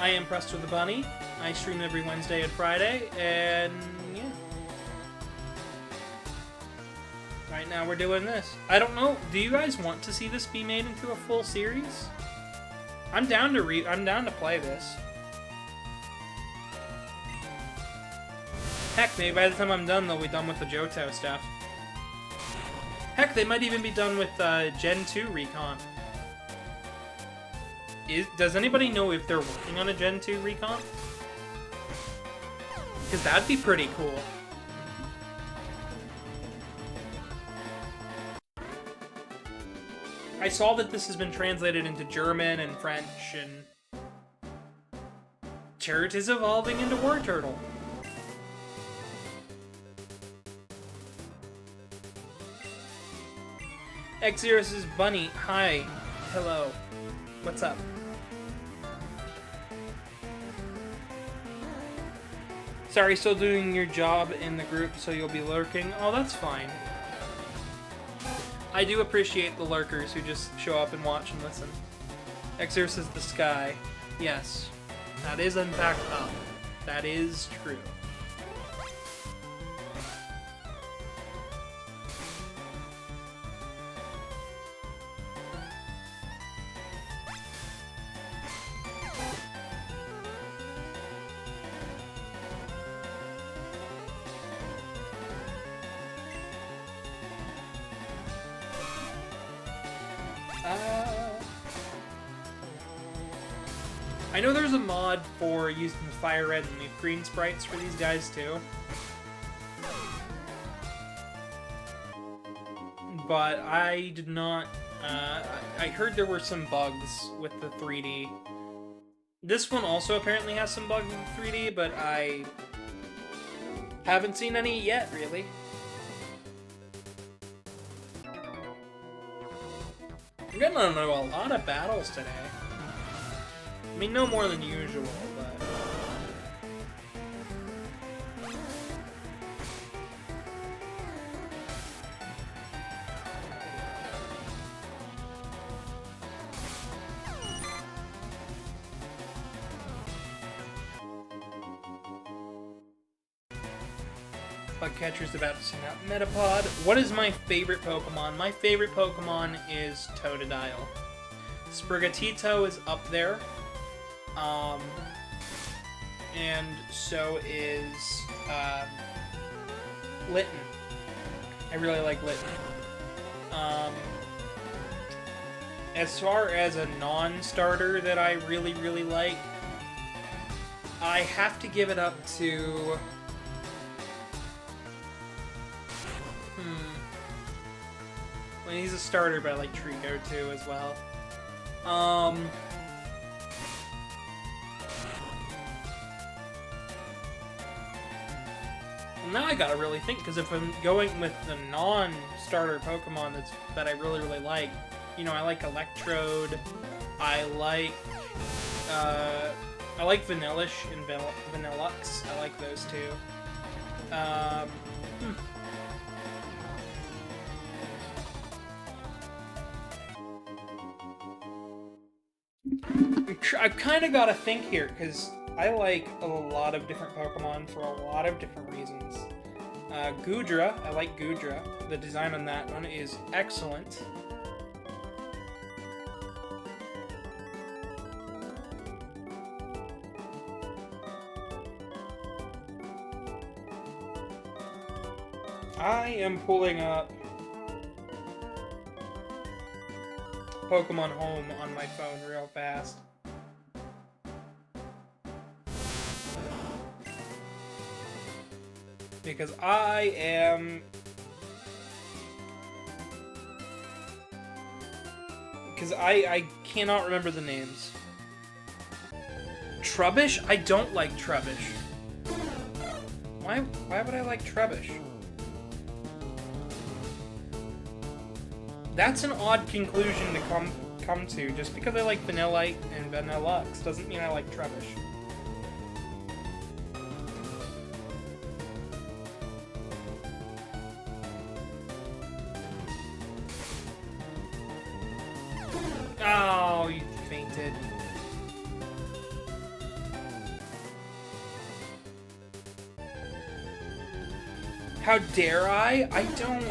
I am Pressed with the Bunny. I stream every Wednesday and Friday, and yeah. Right now we're doing this. I don't know, do you guys want to see this be made into a full series? I'm down to play this. Heck, maybe by the time I'm done, they'll be done with the Johto stuff. Heck, they might even be done with Gen 2 Recomp. Does anybody know if they're working on a Gen 2 Recomp? Because that'd be pretty cool. I saw that this has been translated into German and French, and Chert is evolving into War Turtle. Xerus' Bunny, hi, hello, what's up? Sorry, still doing your job in the group, so you'll be lurking. Oh, that's fine. I do appreciate the lurkers who just show up and watch and listen. Xerus is the sky. Yes, that is in fact up. That is true. I know there's a mod for using the Fire Red and Leaf Green sprites for these guys too. But I did not... I heard there were some bugs with the 3D. This one also apparently has some bugs with 3D, but I haven't seen any yet, really. I'm getting to know a lot of battles today. I mean, no more than usual, but... Bugcatcher's about to send out Metapod. What is my favorite Pokemon? My favorite Pokemon is Totodile. Sprigatito is up there. And so is, Litten. I really like Litten. As far as a non-starter that I really, really like, I have to give it up to... Well, he's a starter, but I like Trico too as well. Now I gotta really think, because if I'm going with the non-starter Pokemon that I really, really like, you know, I like Electrode, I like Vanillish and Vanillux, I like those two. I've kind of got to think here, because I like a lot of different Pokemon for a lot of different reasons. Goodra, I like Goodra. The design on that one is excellent. I am pulling up Pokemon Home on my phone real fast. Because I cannot remember the names. Trubbish? I don't like Trubbish. Why would I like Trubbish? That's an odd conclusion to come to. Just because I like Vanillite and Vanillux doesn't mean I like Trubbish. Oh, you fainted. How dare I? I don't...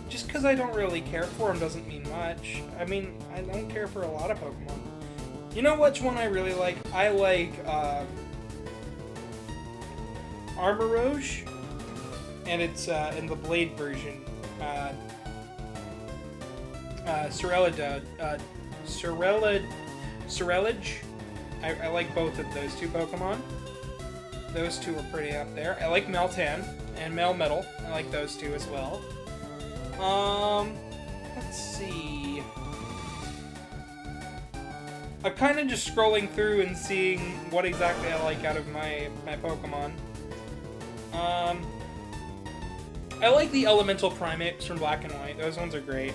Just because I don't really care for him doesn't mean much. I mean, I don't care for a lot of Pokemon. You know which one I really like? I like, Armoroge, and it's, in the Blade version. Sorelage. I like both of those two Pokemon. Those two are pretty up there. I like Meltan and Melmetal. I like those two as well. Let's see. I'm kind of just scrolling through and seeing what exactly I like out of my Pokemon. I like the Elemental Primates from Black and White. Those ones are great.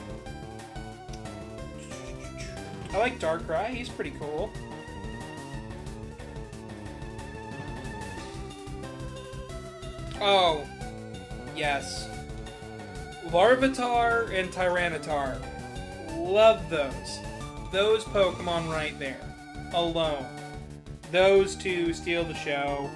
I like Darkrai. He's pretty cool. Oh, yes. Larvitar and Tyranitar. Love those. Those Pokemon right there. Alone. Those two steal the show.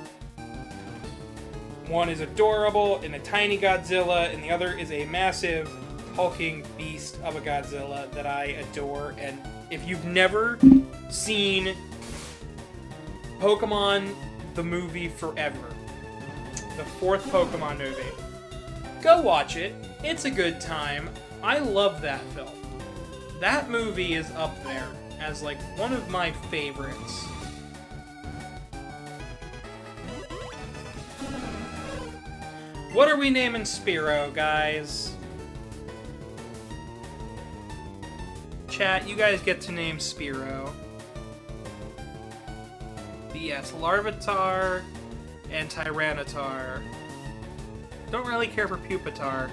One is adorable and a tiny Godzilla, and the other is a massive, hulking beast of a Godzilla that I adore. And if you've never seen Pokemon the movie Forever, the fourth Pokemon movie, go watch it. It's a good time. I love that film. That movie is up there as like one of my favorites. What are we naming Spearow, guys? Chat, you guys get to name Spearow. But yes, Larvitar and Tyranitar. Don't really care for Pupitar.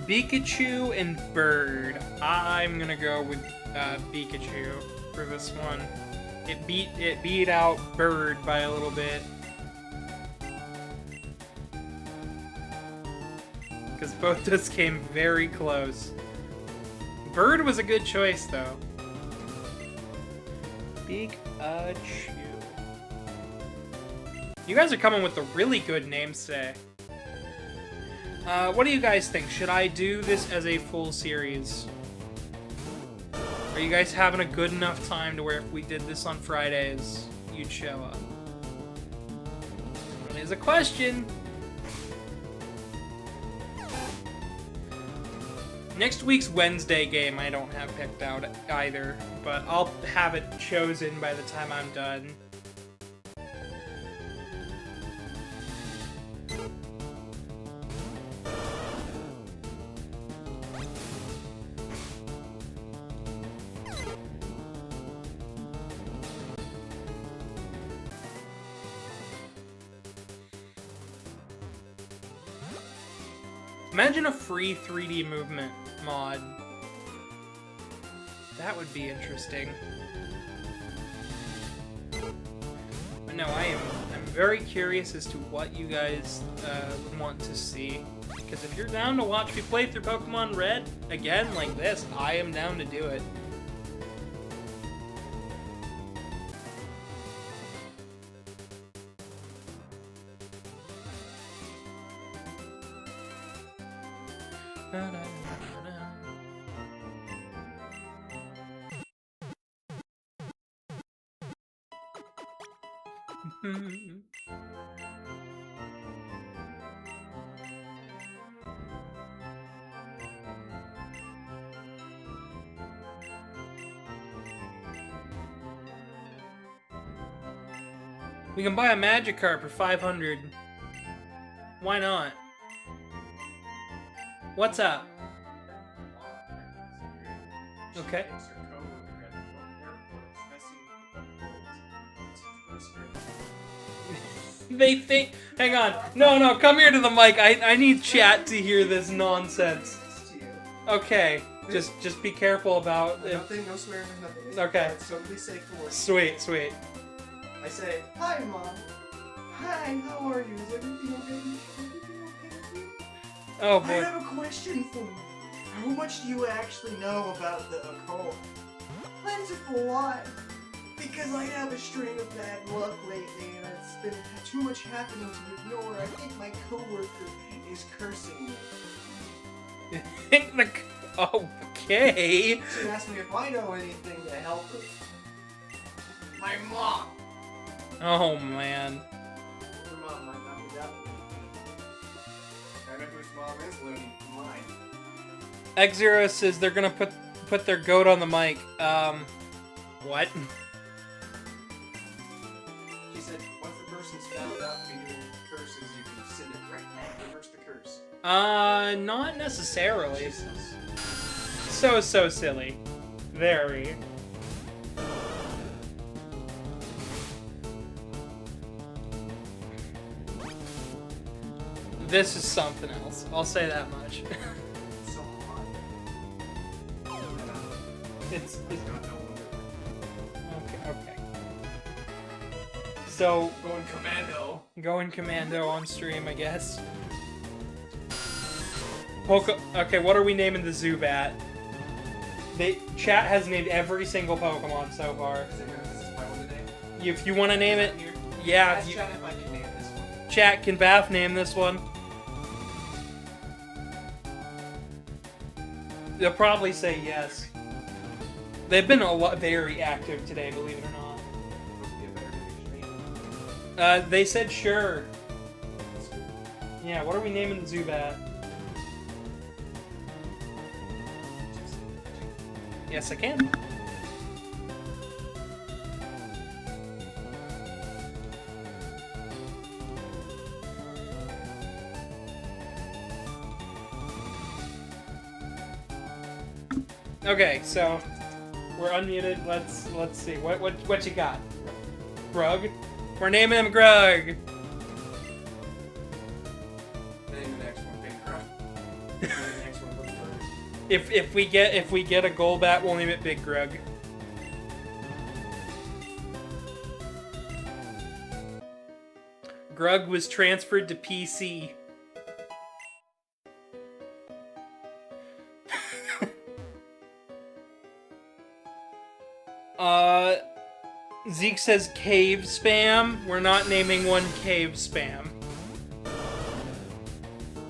Pikachu and Bird. I'm gonna go with Pikachu for this one. It beat out Bird by a little bit. Because both just came very close. Bird was a good choice though. Pikachu. You guys are coming with the really good names today. What do you guys think? Should I do this as a full series? Are you guys having a good enough time to where if we did this on Fridays, you'd show up? That is a question. Next week's Wednesday game I don't have picked out either, but I'll have it chosen by the time I'm done. Imagine a free 3D movement mod. That would be interesting. But no, I'm very curious as to what you guys would want to see. Because if you're down to watch me play through Pokemon Red again like this, I am down to do it. We can buy a Magikarp for 500. Why not? What's up? Okay. They think. Hang on. No, come here to the mic. I need chat to hear this nonsense. Okay. Just be careful about it. Nothing, no swearing, nothing. Okay. It's totally safe for work. Sweet. I say, hi, Mom. Hi, how are you? Is everything okay? Oh I boy. have a question for you. How much do you actually know about the occult? Plentiful, why? Because I have a string of bad luck lately, and it's been too much happening to ignore. I think my coworker is cursing me. Okay. She asked me if I know anything to help her. My mom. Oh man. Her mom might not be that one. I know whose mom is Looney. Mine. X0 says they're gonna put their goat on the mic. What? She said, once the person's found out to be doing curses, you can send it right back, reverse the curse. Not necessarily. So silly. Very. This is something else. I'll say that much. So hot. It's not no wonder. okay. So Going commando. going commando on stream, I guess. Okay, what are we naming the Zubat? Chat has named every single Pokemon so far. Is this my one today? If you want to name it, yeah. Ask chat if I can name this one. Chat, can Bath name this one? They'll probably say yes. They've been very active today, believe it or not. Would be a better name. They said sure. Yeah, what are we naming the Zubat? Yes, I can. Okay, so we're unmuted. Let's see. What you got? Grug? We're naming him Grug. Name the next one, Big Grug. Name the next one, Little Grug. If we get a Golbat, we'll name it Big Grug. Grug was transferred to PC. Zeke says cave spam. We're not naming one cave spam.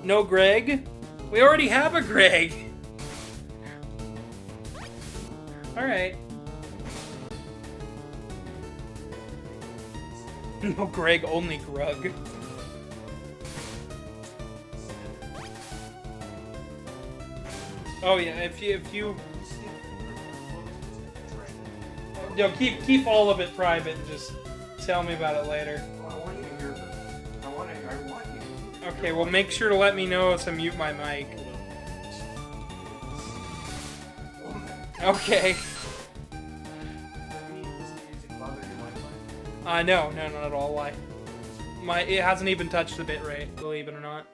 No Greg? We already have a Greg. Alright. No Greg, only Grug. Oh yeah, if you yo, keep all of it private and just tell me about it later. Well, I want you to hear them. I want you. Okay, well make sure to let me know to mute my mic. Okay. No, not at all. Why? It hasn't even touched the bitrate, believe it or not.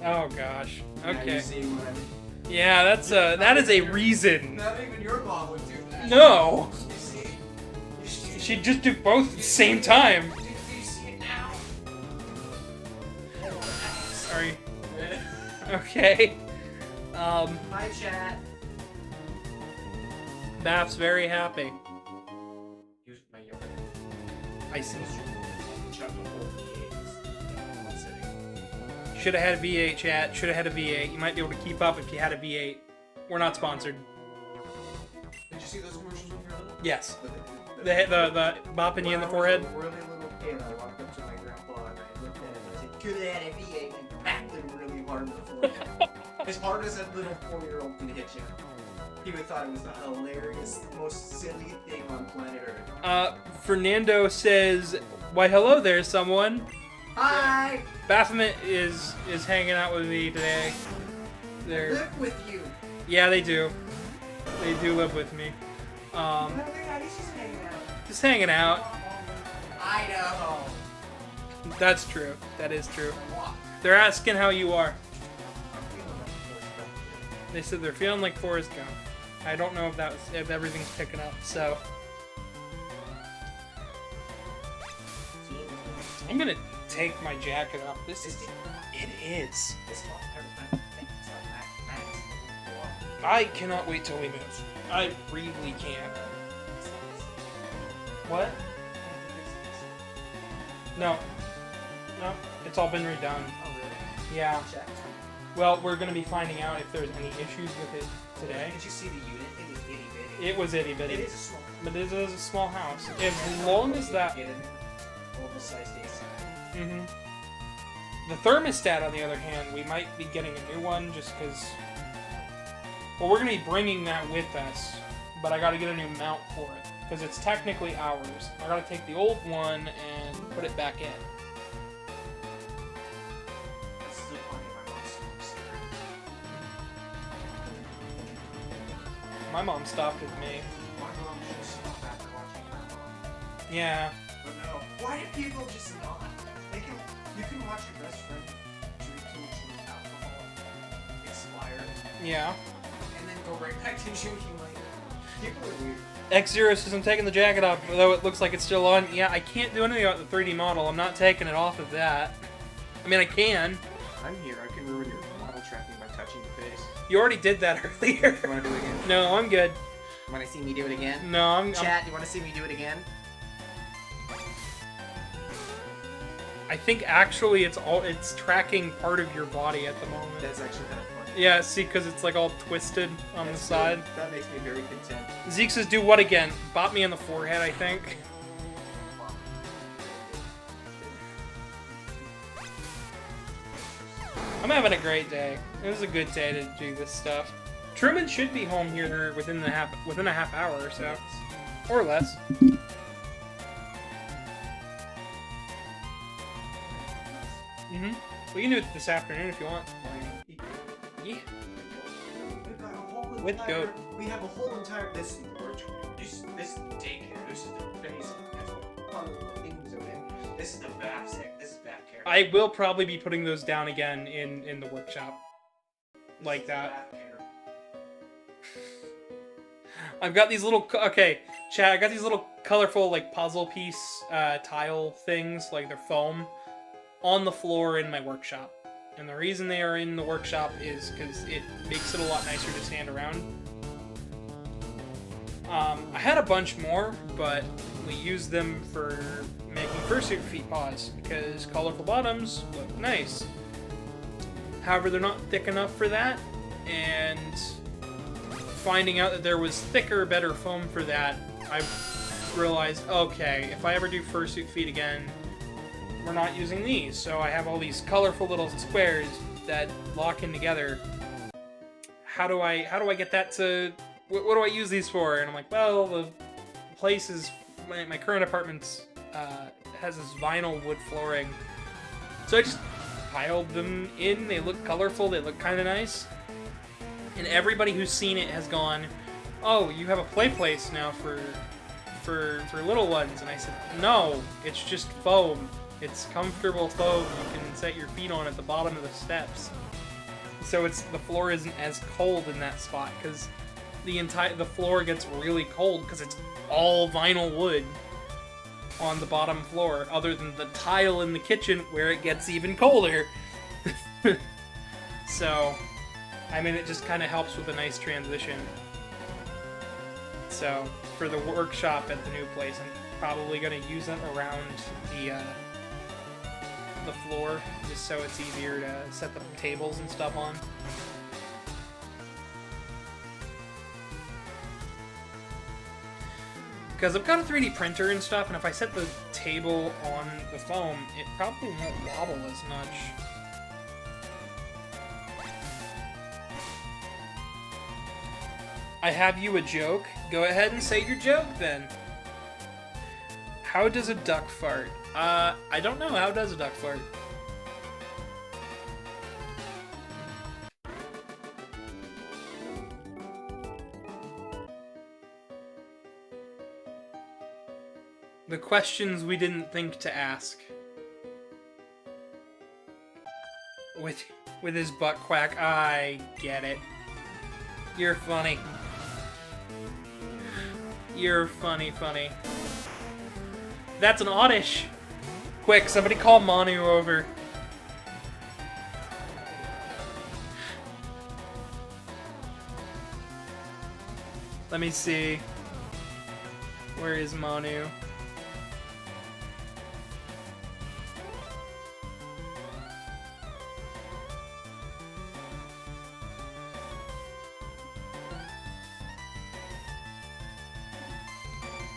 Oh gosh. Okay. Yeah, that is a reason. Not even your mom would do that. No. You see? She'd just do both at the same time. Do you see it now? Sorry. Okay. Hi, chat. Baph's very happy. Use my yogurt. I see. Chuck the whole V8s. One sitting. Should have had a V8, chat. Should have had a V8. You might be able to keep up if you had a V8. We're not sponsored. Did you see those commercials when you were little? Yes. The bopping you in the forehead. When I was a really little kid, I walked up to my grandpa and I looked at him and I said, "To that FEA," and whacked him really hard in the forehead. As hard as a little 4-year-old can hit you. He would thought it was the hilarious, most silly thing on planet Earth. Fernando says, "Why, hello there, someone." Hi! Baphomet is hanging out with me today. They're Live with you. yeah, they do. They do live with me. No, they're not. He's just hanging out. Just hanging out. Idaho. That's true. That is true. They're asking how you are. They said they're feeling like Forrest Gump. I don't know if everything's picking up. So I'm gonna take my jacket off. It is. I cannot wait till we move. I really can't. What? No. No. It's all been redone. Oh, really? Yeah. Well, we're gonna be finding out if there's any issues with it today. Did you see the unit? It was itty bitty. It was itty bitty. It is a small. But it is a small house. As long as that. Oversized AC. Mm-hmm. The thermostat, on the other hand, we might be getting a new one just because. Well, we're gonna be bringing that with us, but I gotta get a new mount for it because it's technically ours. I gotta take the old one and put it back in. My mom stopped with me. My mom just stopped after watching her mom. Yeah. But no. Why do people just not? You can watch your best friend drink too much alcohol, expire, Yeah. and then go right back to drinking later. People are weird. X0 says I'm taking the jacket off, although it looks like it's still on. Yeah, I can't do anything about the 3D model. I'm not taking it off of that. I mean, I can. I'm here. I can ruin your model tracking by touching the face. You already did that earlier. You want to do it again? No, I'm good. You want to see me do it again? No, I'm. Chat, you want to see me do it again? I think actually it's tracking part of your body at the moment. That's actually kind of funny. Yeah, see, because it's like all twisted on the side. Good. That makes me very content. Zeke says, "Do what again?" Bop me on the forehead, I think. I'm having a great day. It was a good day to do this stuff. Truman should be home here within a half hour or so, or less. Mhm. We can do it this afternoon if you want. Yeah. With goat. We have a whole entire this daycare. This is the basic. Things of it. This is the bath sick. This is bath care. I will probably be putting those down again in the workshop, like that. I've got these little chat. I got these little colorful like puzzle piece tile things, like they're foam, on the floor in my workshop. And the reason they are in the workshop is because it makes it a lot nicer to stand around. I had a bunch more, but we used them for making fursuit feet paws because colorful bottoms look nice. However, they're not thick enough for that, and finding out that there was thicker, better foam for that, I realized, okay, if I ever do fursuit feet again, we're not using these. So I have all these colorful little squares that lock in together. How do I get that to? What do I use these for? And I'm like, well, the place is my current apartment's has this vinyl wood flooring, so I just piled them in. They look colorful. They look kind of nice. And everybody who's seen it has gone, "Oh, you have a play place now for little ones." And I said, "No, it's just foam. It's comfortable foam you can set your feet on at the bottom of the steps." So the floor isn't as cold in that spot because the floor gets really cold because it's all vinyl wood on the bottom floor, other than the tile in the kitchen where it gets even colder. So, I mean, it just kind of helps with a nice transition. So, for the workshop at the new place, I'm probably going to use it around the floor, just so it's easier to set the tables and stuff on. Because I've got a 3D printer and stuff, and if I set the table on the foam, it probably won't wobble as much. I have you a joke? Go ahead and say your joke, then. How does a duck fart? I don't know. How does a duck fart? The questions we didn't think to ask. With his butt quack, I get it. You're funny. You're funny. That's an oddish. Quick, somebody call Manu over. Let me see. Where is Manu?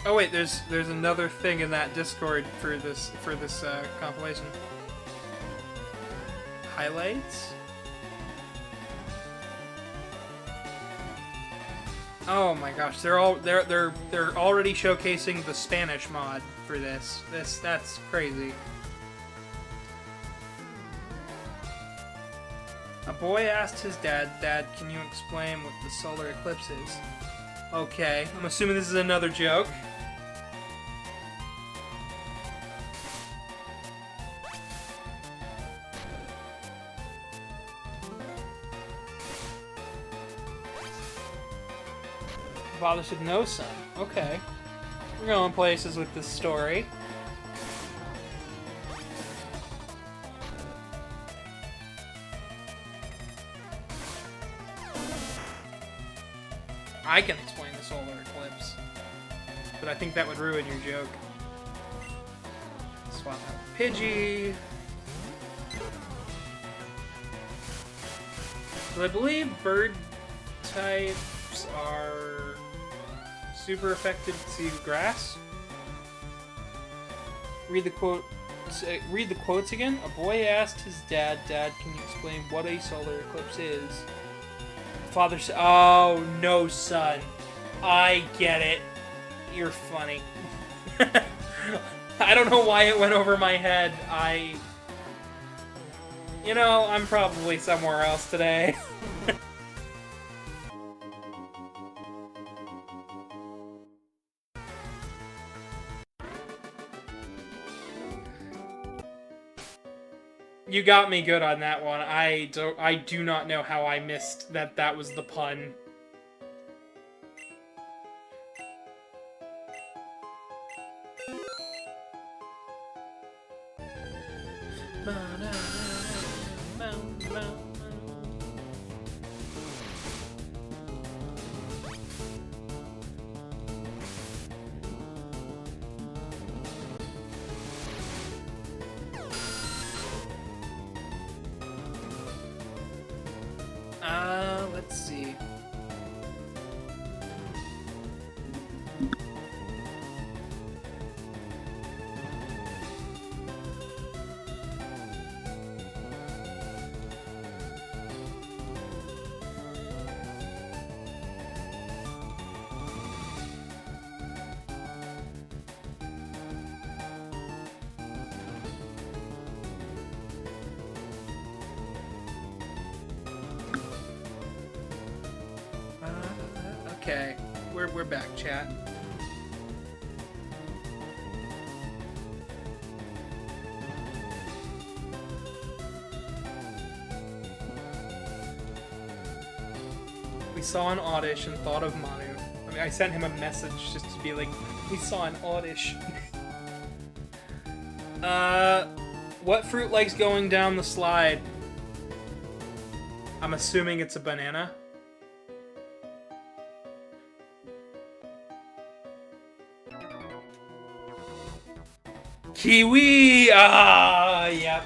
Oh wait, there's another thing in that Discord for this compilation. Highlights? Oh my gosh, they're already showcasing the Spanish mod for this. That's crazy. A boy asked his dad, "Dad, can you explain what the solar eclipse is?" Okay, I'm assuming this is another joke. Father said, "No, son." Okay. We're going places with this story. I can explain the solar eclipse, but I think that would ruin your joke. Swap out Pidgey. So I believe bird types are super affected to grass. Read the quote. Read the quotes again. A boy asked his dad, "Dad, can you explain what a solar eclipse is?" Father said, "Oh, no, son. I get it. You're funny." I don't know why it went over my head. You know, I'm probably somewhere else today. You got me good on that one. I do not know how I missed that was the pun. Let's see. Okay, we're back, chat. We saw an Oddish and thought of Manu. I mean, I sent him a message just to be like, we saw an Oddish. What fruit likes going down the slide? I'm assuming it's a banana. Kiwi! Ah, yep.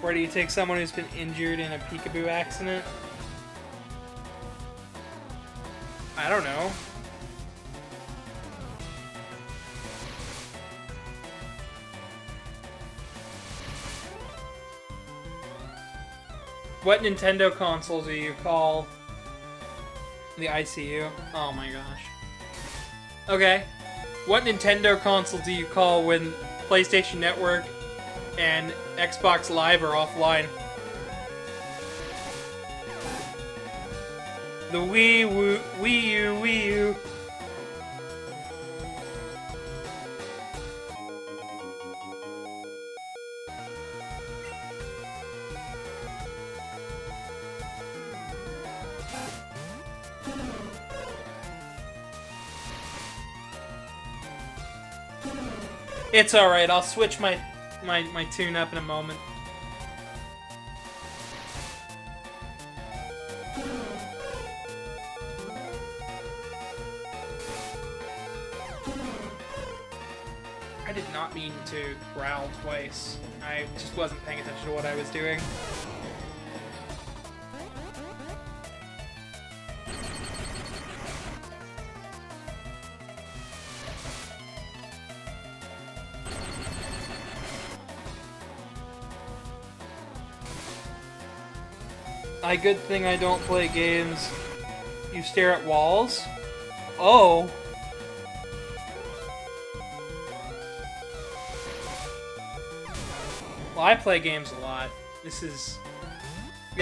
Where do you take someone who's been injured in a peekaboo accident? I don't know. What Nintendo console do you call the ICU? Oh my gosh. Okay. What Nintendo console do you call when PlayStation Network and Xbox Live are offline? The Wii U. It's alright, I'll switch my tune up in a moment. I did not mean to growl twice. I just wasn't paying attention to what I was doing. Good thing I don't play games. You stare at walls? Oh. Well, I play games a lot. It's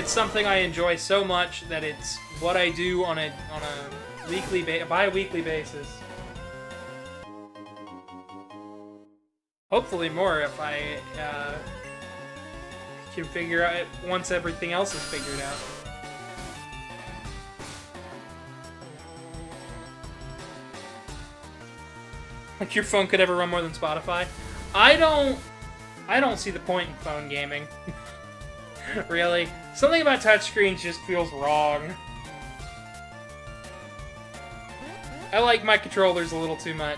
something I enjoy so much that it's what I do on a bi-weekly basis. Hopefully more if I can figure out it once everything else is figured out. Like your phone could ever run more than Spotify? I don't see the point in phone gaming. Really. Something about touchscreens just feels wrong. I like my controllers a little too much.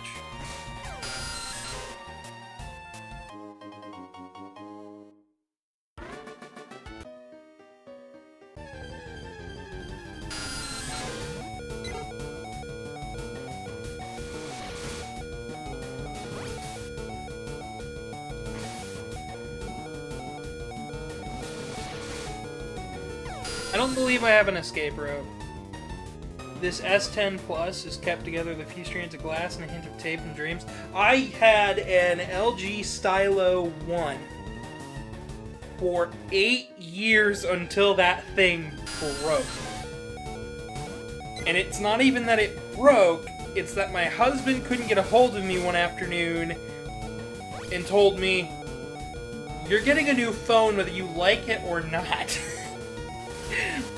I don't believe I have an escape rope. This S10 Plus is kept together with a few strands of glass and a hint of tape and dreams. I had an LG Stylo 1 for 8 years until that thing broke. And it's not even that it broke, it's that my husband couldn't get a hold of me one afternoon and told me, "You're getting a new phone whether you like it or not."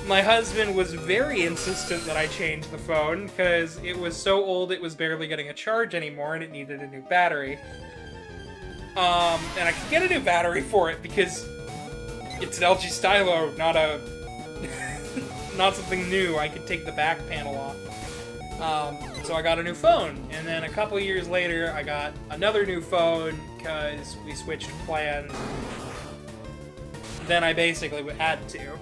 My husband was very insistent that I change the phone because it was so old it was barely getting a charge anymore and it needed a new battery. And I could get a new battery for it because it's an LG Stylo, not something new. I could take the back panel off. So I got a new phone, and then a couple years later I got another new phone because we switched plans. Then I basically had to.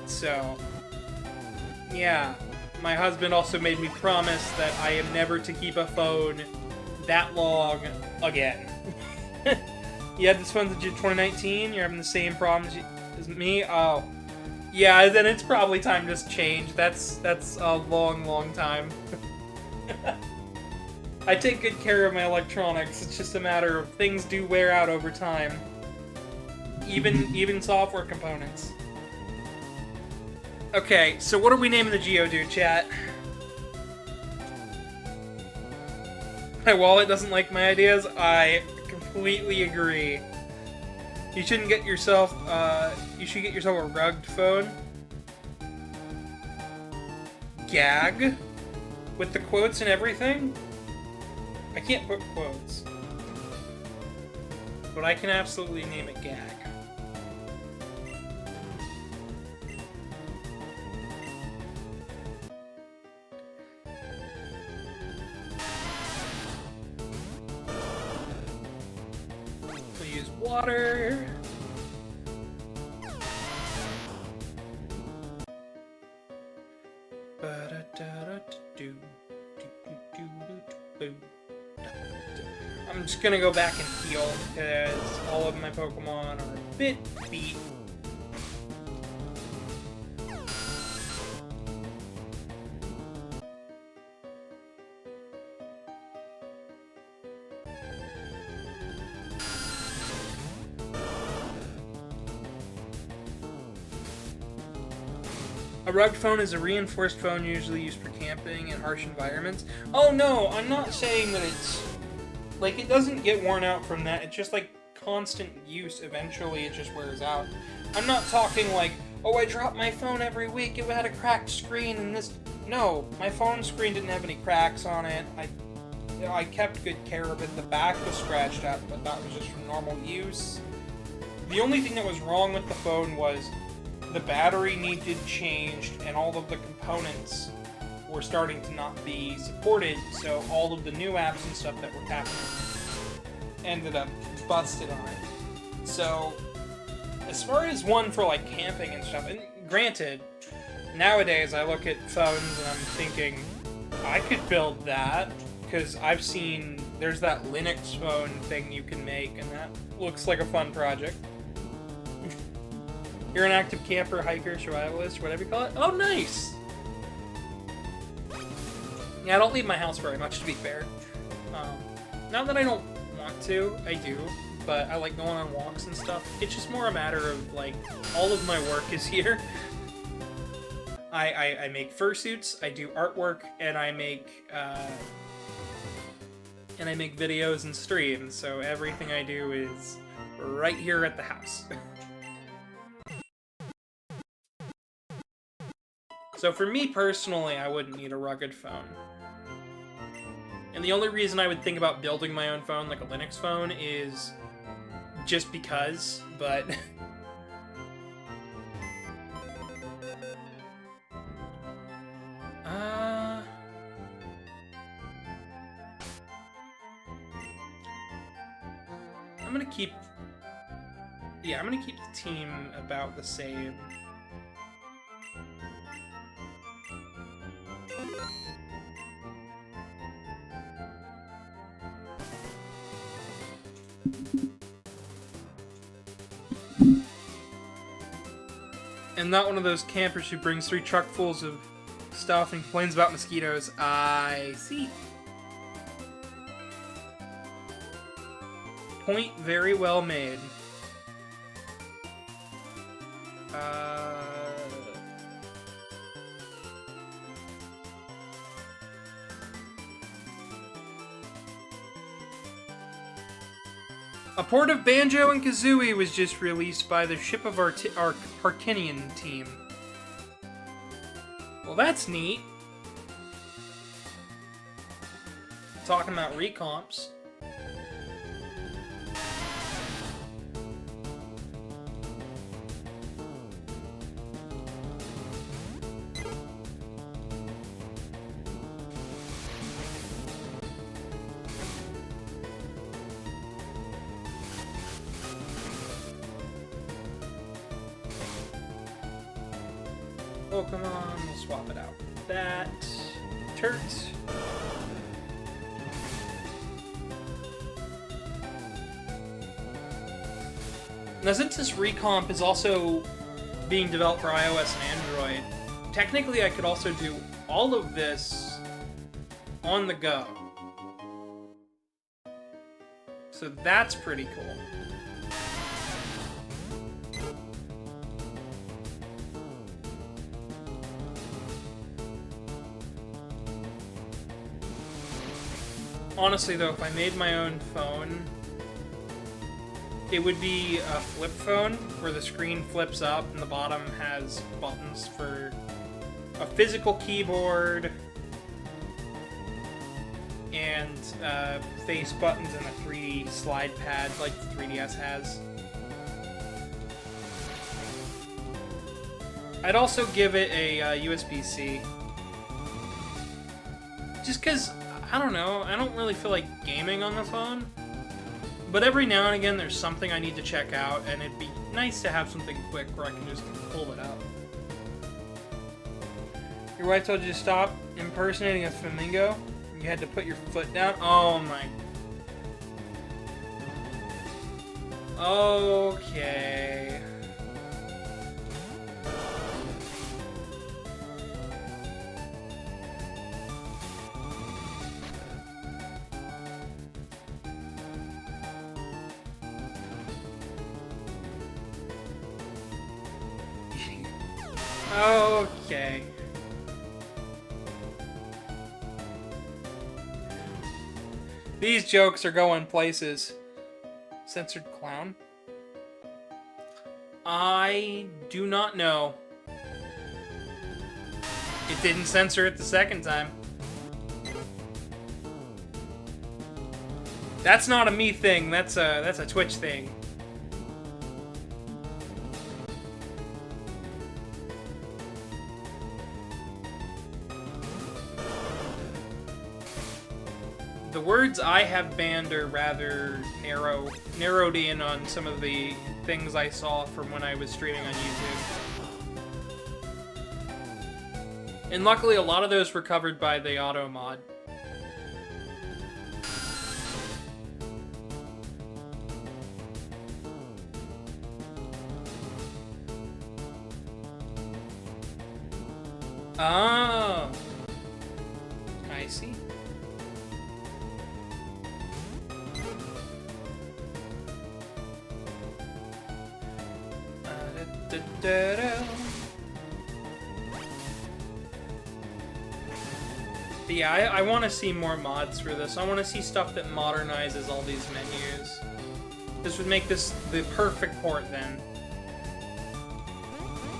So, yeah, my husband also made me promise that I am never to keep a phone that long again. You had this phone since 2019, you're having the same problems as me? Oh. Yeah, then it's probably time to change. That's a long time. I take good care of my electronics, it's just a matter of things do wear out over time. Even software components. Okay, so what are we naming the Geodude, chat? My wallet doesn't like my ideas? I completely agree. You shouldn't get yourself, you should get yourself a rugged phone. Gag? With the quotes and everything? I can't put quotes. But I can absolutely name it Gag. water. I'm just gonna go back and heal because all of my Pokemon are a bit beat. A rugged phone is a reinforced phone usually used for camping in harsh environments. Oh no, I'm not saying that it's... Like, it doesn't get worn out from that. It's just, like, constant use. Eventually, it just wears out. I'm not talking like, oh, I dropped my phone every week. It had a cracked screen and this... No, my phone screen didn't have any cracks on it. I kept good care of it. The back was scratched up, but that was just from normal use. The only thing that was wrong with the phone was the battery needed changed, and all of the components were starting to not be supported, so all of the new apps and stuff that were happening ended up busted on it. So, as far as one for like camping and stuff, and granted, nowadays I look at phones and I'm thinking, I could build that, because I've seen, there's that Linux phone thing you can make, and that looks like a fun project. You're an active camper, hiker, survivalist, whatever you call it? Oh, nice! Yeah, I don't leave my house very much, to be fair. Not that I don't want to, I do, but I like going on walks and stuff. It's just more a matter of, like, all of my work is here. I make fursuits, I do artwork, and I make videos and streams, so everything I do is right here at the house. So for me personally, I wouldn't need a rugged phone. And the only reason I would think about building my own phone, like a Linux phone, is just because, but... I'm gonna keep... Yeah, I'm gonna keep the team about the same. And not one of those campers who brings 3 truckfuls of stuff and complains about mosquitoes. I see. Point very well made. A port of Banjo and Kazooie was just released by the Ship of our Harkinian team. Well, that's neat. Talking about recomps. Pokemon, we'll swap it out. That. Turt. Now, since this Recomp is also being developed for iOS and Android, technically I could also do all of this on the go. So that's pretty cool. Honestly, though, if I made my own phone, it would be a flip phone where the screen flips up and the bottom has buttons for a physical keyboard and face buttons and a 3D slide pad like the 3DS has. I'd also give it a USB-C. Just because, I don't know, I don't really feel like gaming on the phone. But every now and again, there's something I need to check out, and it'd be nice to have something quick where I can just pull it up. Your wife told you to stop impersonating a flamingo? You had to put your foot down? Oh my... Okay... Okay. These jokes are going places. Censored clown? I do not know. It didn't censor it the second time. That's not a me thing, that's a Twitch thing. The words I have banned are rather narrowed in on some of the things I saw from when I was streaming on YouTube. And luckily a lot of those were covered by the auto mod. Oh, I see. But yeah, I want to see more mods for this. I want to see stuff that modernizes all these menus. This would make this the perfect port then.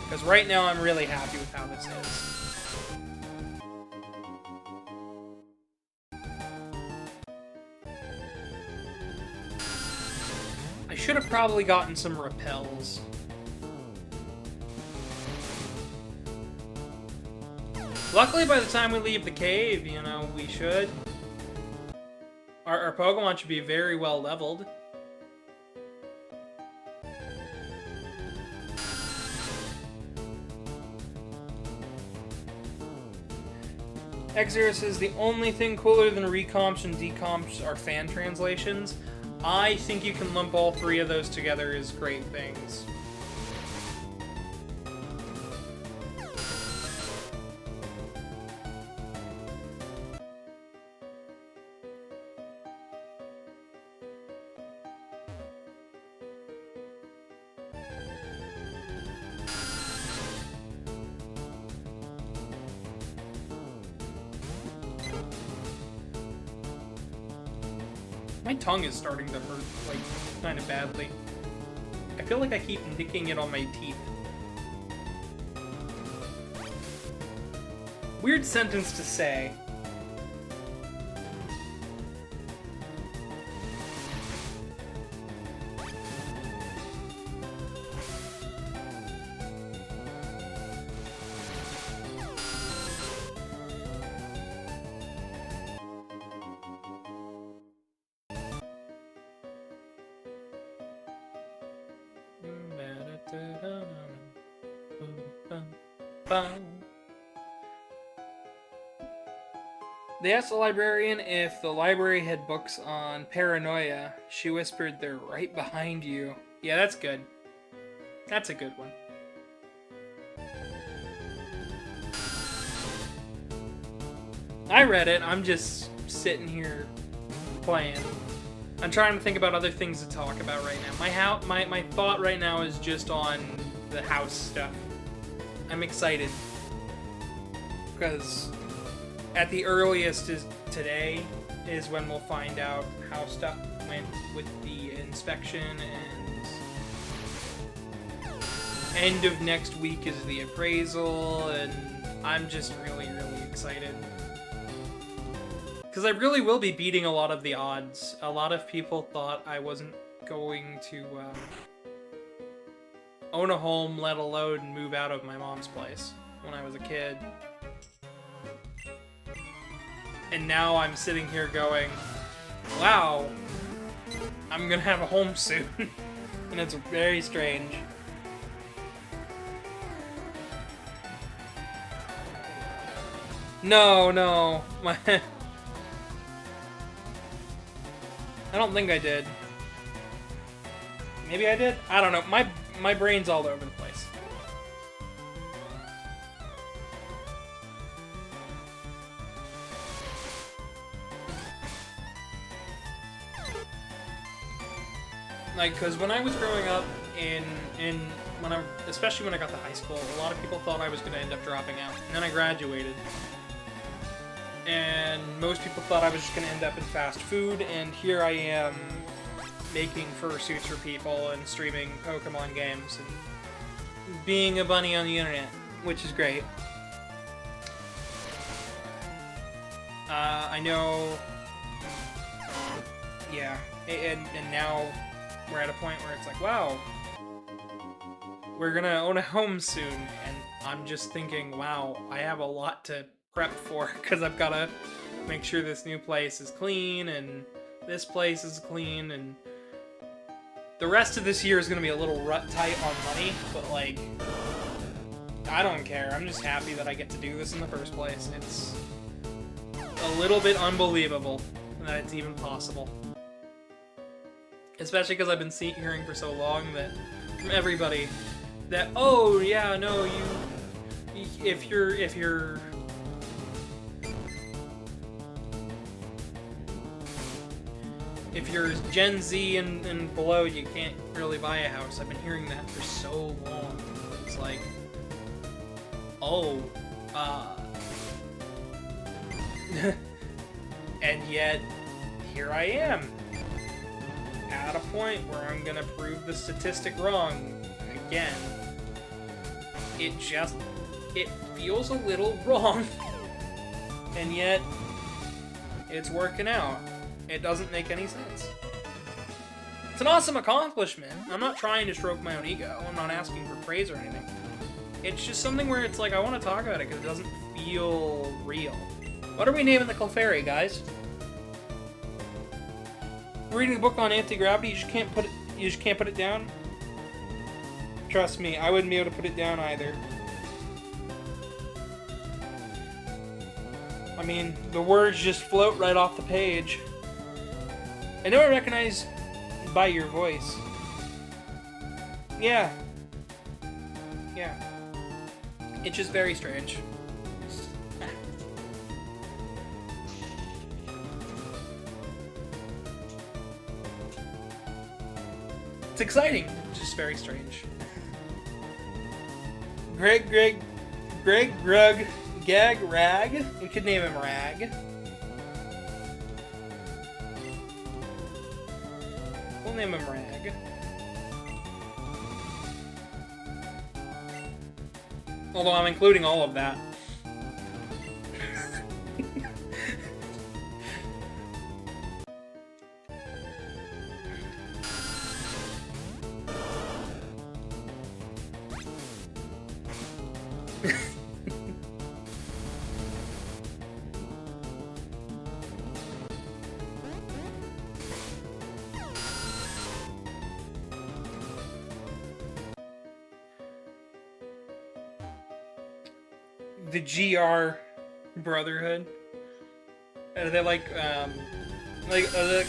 Because right now I'm really happy with how this is. I should have probably gotten some repels. Luckily, by the time we leave the cave, you know, we should... Our Pokemon should be very well leveled. X0 says the only thing cooler than recomps and decomps are fan translations. I think you can lump all three of those together as great things. My tongue is starting to hurt, like, kind of badly. I feel like I keep nicking it on my teeth. Weird sentence to say. They asked the librarian if the library had books on paranoia. She whispered, "They're right behind you." Yeah, that's good. That's a good one. I read it. I'm just sitting here playing. I'm trying to think about other things to talk about right now. My thought right now is just on the house stuff. I'm excited because at the earliest is today is when we'll find out how stuff went with the inspection, and end of next week is the appraisal, and I'm just really excited. Because I really will be beating a lot of the odds. A lot of people thought I wasn't going to own a home, let alone move out of my mom's place when I was a kid. And now I'm sitting here going, wow, I'm gonna have a home soon. And it's very strange. No, no. I don't think I did. Maybe I did? I don't know. My brain's all over the place. Like, because when I was growing up especially when I got to high school, a lot of people thought I was going to end up dropping out. And then I graduated. And most people thought I was just going to end up in fast food, and here I am making fursuits for people and streaming Pokemon games and being a bunny on the internet, which is great. I know... Yeah, and now we're at a point where it's like, wow, we're gonna own a home soon, and I'm just thinking, wow, I have a lot to prep for, because I've gotta make sure this new place is clean, and this place is clean, and the rest of this year is gonna be a little tight on money, but like, I don't care. I'm just happy that I get to do this in the first place. It's a little bit unbelievable that it's even possible. Especially because I've been hearing for so long that from everybody that, oh yeah, no, if you're Gen Z and below, you can't really buy a house. I've been hearing that for so long. It's like, oh, and yet, here I am, at a point where I'm gonna prove the statistic wrong again. It feels a little wrong, and yet, it's working out. It doesn't make any sense. It's an awesome accomplishment. I'm not trying to stroke my own ego. I'm not asking for praise or anything. It's just something where it's like, I want to talk about it because it doesn't feel real. What are we naming the Clefairy, guys? We're reading a book on anti-gravity. You just can't put it down. Trust me, I wouldn't be able to put it down either. I mean, the words just float right off the page. I know I recognize by your voice. Yeah. Yeah. It's just very strange. It's exciting. It's just very strange. Greg, Grug, Gag, Rag. We could name him Rag. We'll name him Rag. Although I'm including all of that. The GR Brotherhood. Are they like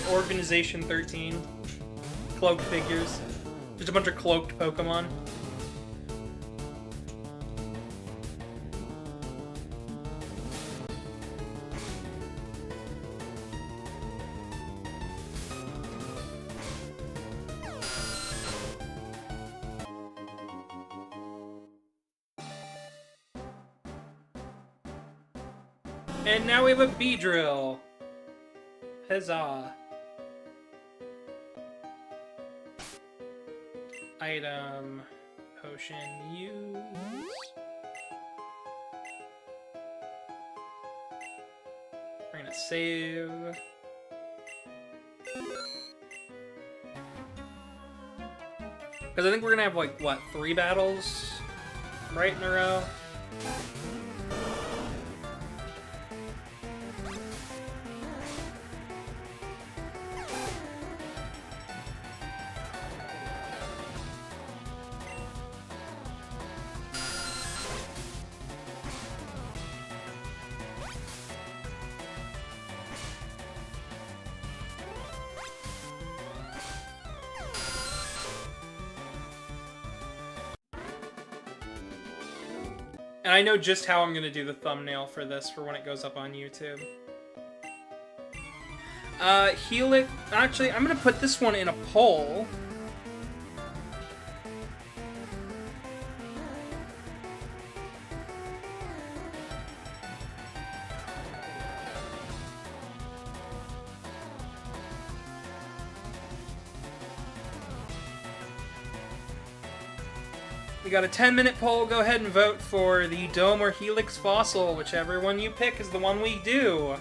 Organization 13? Cloaked figures. Just a bunch of cloaked Pokemon. And now we have a Beedrill. Huzzah. Item. Potion use. We're gonna save. Because I think we're gonna have like, what, 3 battles right in a row? And I know just how I'm going to do the thumbnail for this for when it goes up on YouTube. Helix... Actually, I'm going to put this one in a poll. We got a 10-minute poll. Go ahead and vote for the Dome or Helix fossil. Whichever one you pick is the one we do.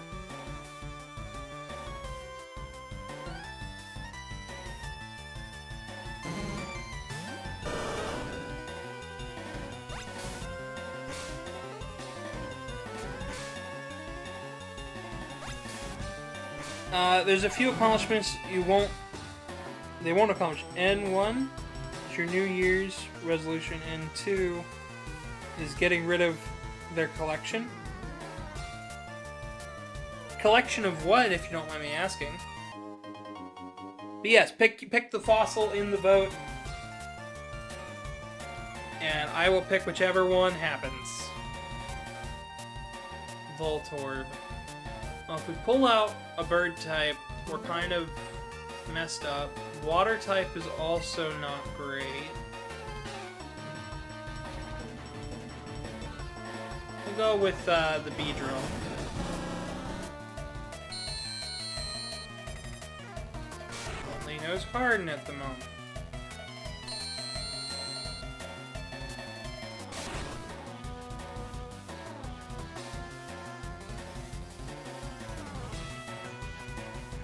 There's a few accomplishments they won't accomplish. N1 is your New Year's resolution. N2 is getting rid of their collection. Collection of what, if you don't mind me asking? But yes, pick the fossil in the vote. And I will pick whichever one happens. Voltorb. Well, if we pull out a bird type, we're kind of messed up. Water type is also not great. We'll go with the Beedrill. Only knows Harden at the moment.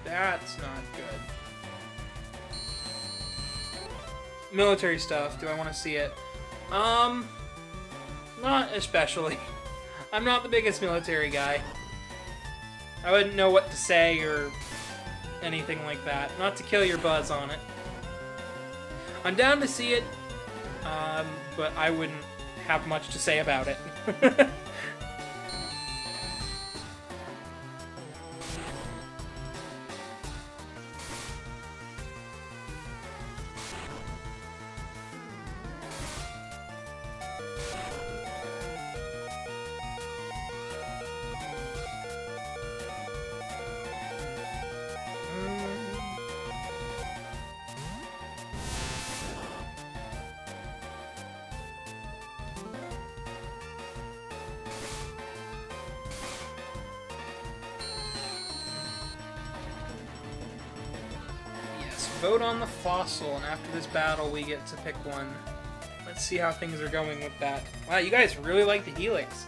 That's not good. Military stuff. Do I want to see it? Not especially. I'm not the biggest military guy. I wouldn't know what to say or anything like that. Not to kill your buzz on it. I'm down to see it, but I wouldn't have much to say about it. Vote on the fossil, and after this battle we get to pick one. Let's see how things are going with that. Wow, you guys really like the Helix.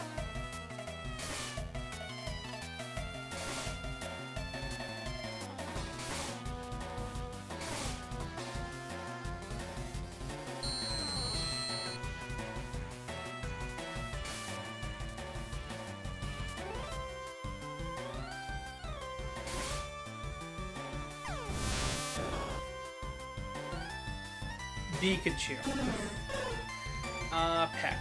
Pikachu. Peck.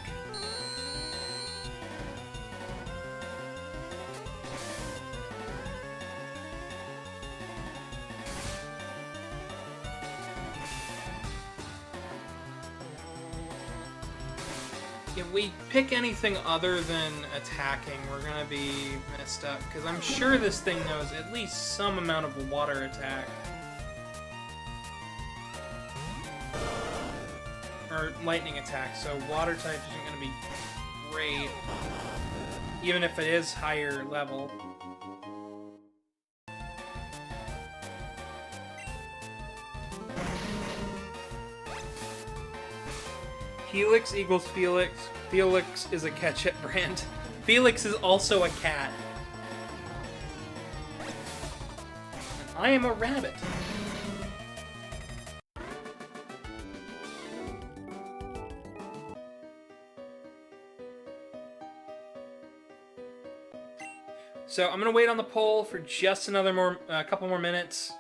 If we pick anything other than attacking, we're gonna be messed up, because I'm sure this thing knows at least some amount of water attack. Or lightning attack, so water type isn't going to be great, even if it is higher level. Helix equals Felix. Felix is a ketchup brand. Felix is also a cat. And I am a rabbit. So I'm gonna wait on the poll for just another couple more minutes.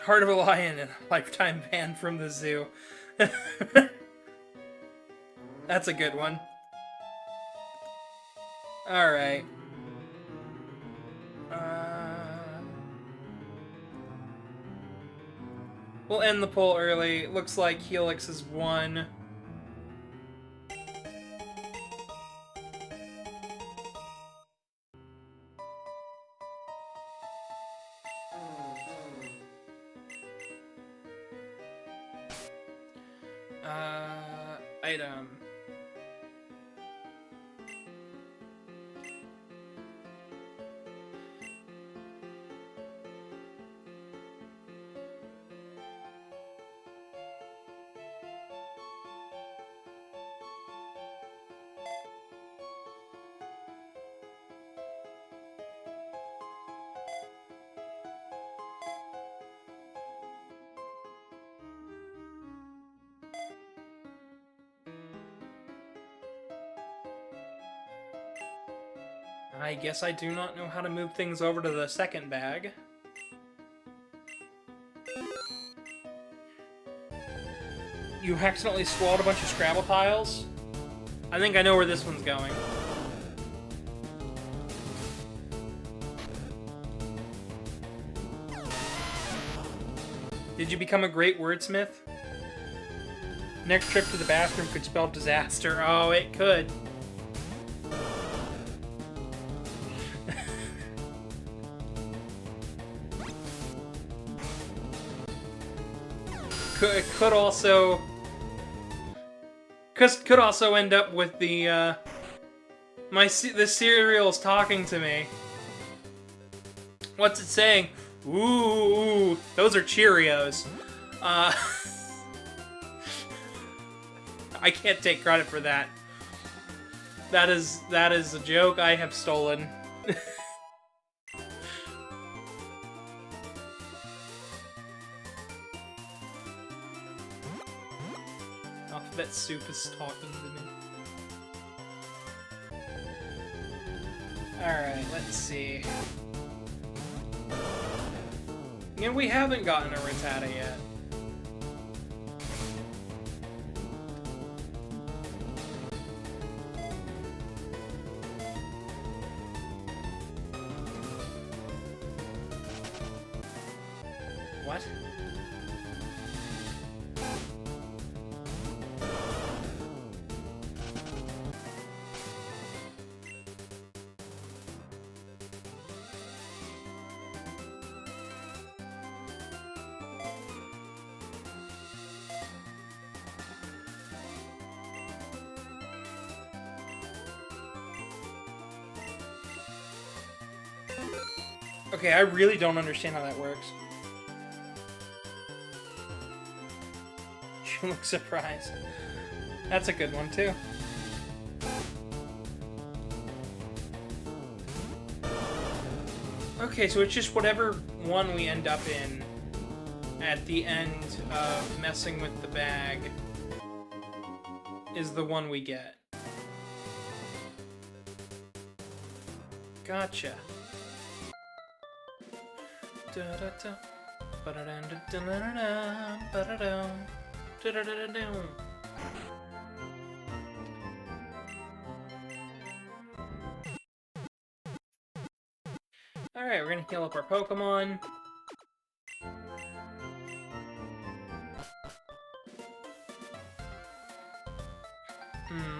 Heart of a Lion and a lifetime ban from the zoo. That's a good one. All right. We'll end the poll early. Looks like Helix is 1. Item. I guess I do not know how to move things over to the second bag. You accidentally swallowed a bunch of Scrabble tiles? I think I know where this one's going. Did you become a great wordsmith? Next trip to the bathroom could spell disaster. Oh, it could. Could also end up with the the cereal's talking to me. What's it saying? Ooh, those are Cheerios. I can't take credit for that. That is a joke I have stolen. Alphabet Soup is talking to me. Alright, let's see. Yeah, we haven't gotten a Rattata yet. What? Okay, I really don't understand how that works. You look surprised. That's a good one, too. Okay, so it's just whatever one we end up in at the end of messing with the bag is the one we get. Gotcha. Alright, we're gonna heal up our Pokemon.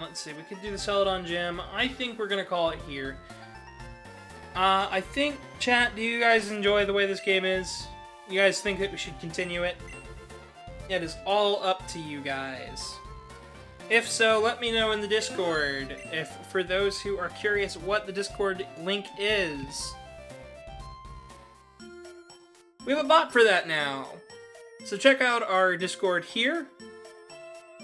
Let's see, we could do the Celadon Gym. I think we're gonna call it here. I think, chat, do you guys enjoy the way this game is? You guys think that we should continue it? It is all up to you guys. If so, let me know in the Discord. If, for those who are curious what the Discord link is. We have a bot for that now. So check out our Discord here.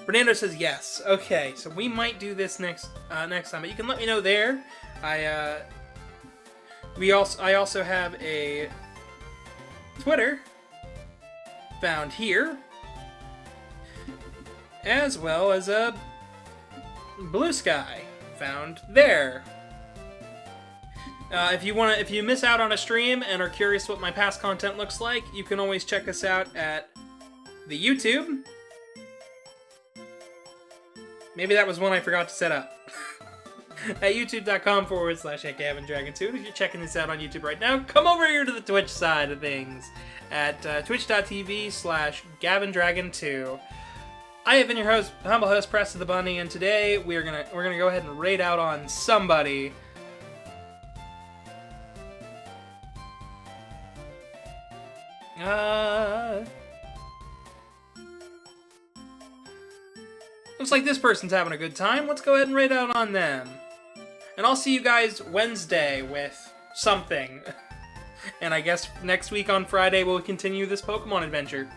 Fernando says yes. Okay, so we might do this next time, but you can let me know there. I also have a Twitter found here, as well as a Blue Sky found there. If you miss out on a stream and are curious what my past content looks like, you can always check us out at the YouTube. Maybe that was one I forgot to set up. at youtube.com/GavinDragon2. And if you're checking this out on YouTube right now, come over here to the Twitch side of things at twitch.tv/GavinDragon2. I have been your host, humble host, Preston the Bunny, and today we're gonna go ahead and raid out on somebody. Looks like this person's having a good time. Let's go ahead and raid out on them. And I'll see you guys Wednesday with something. And I guess next week on Friday we'll continue this Pokemon adventure.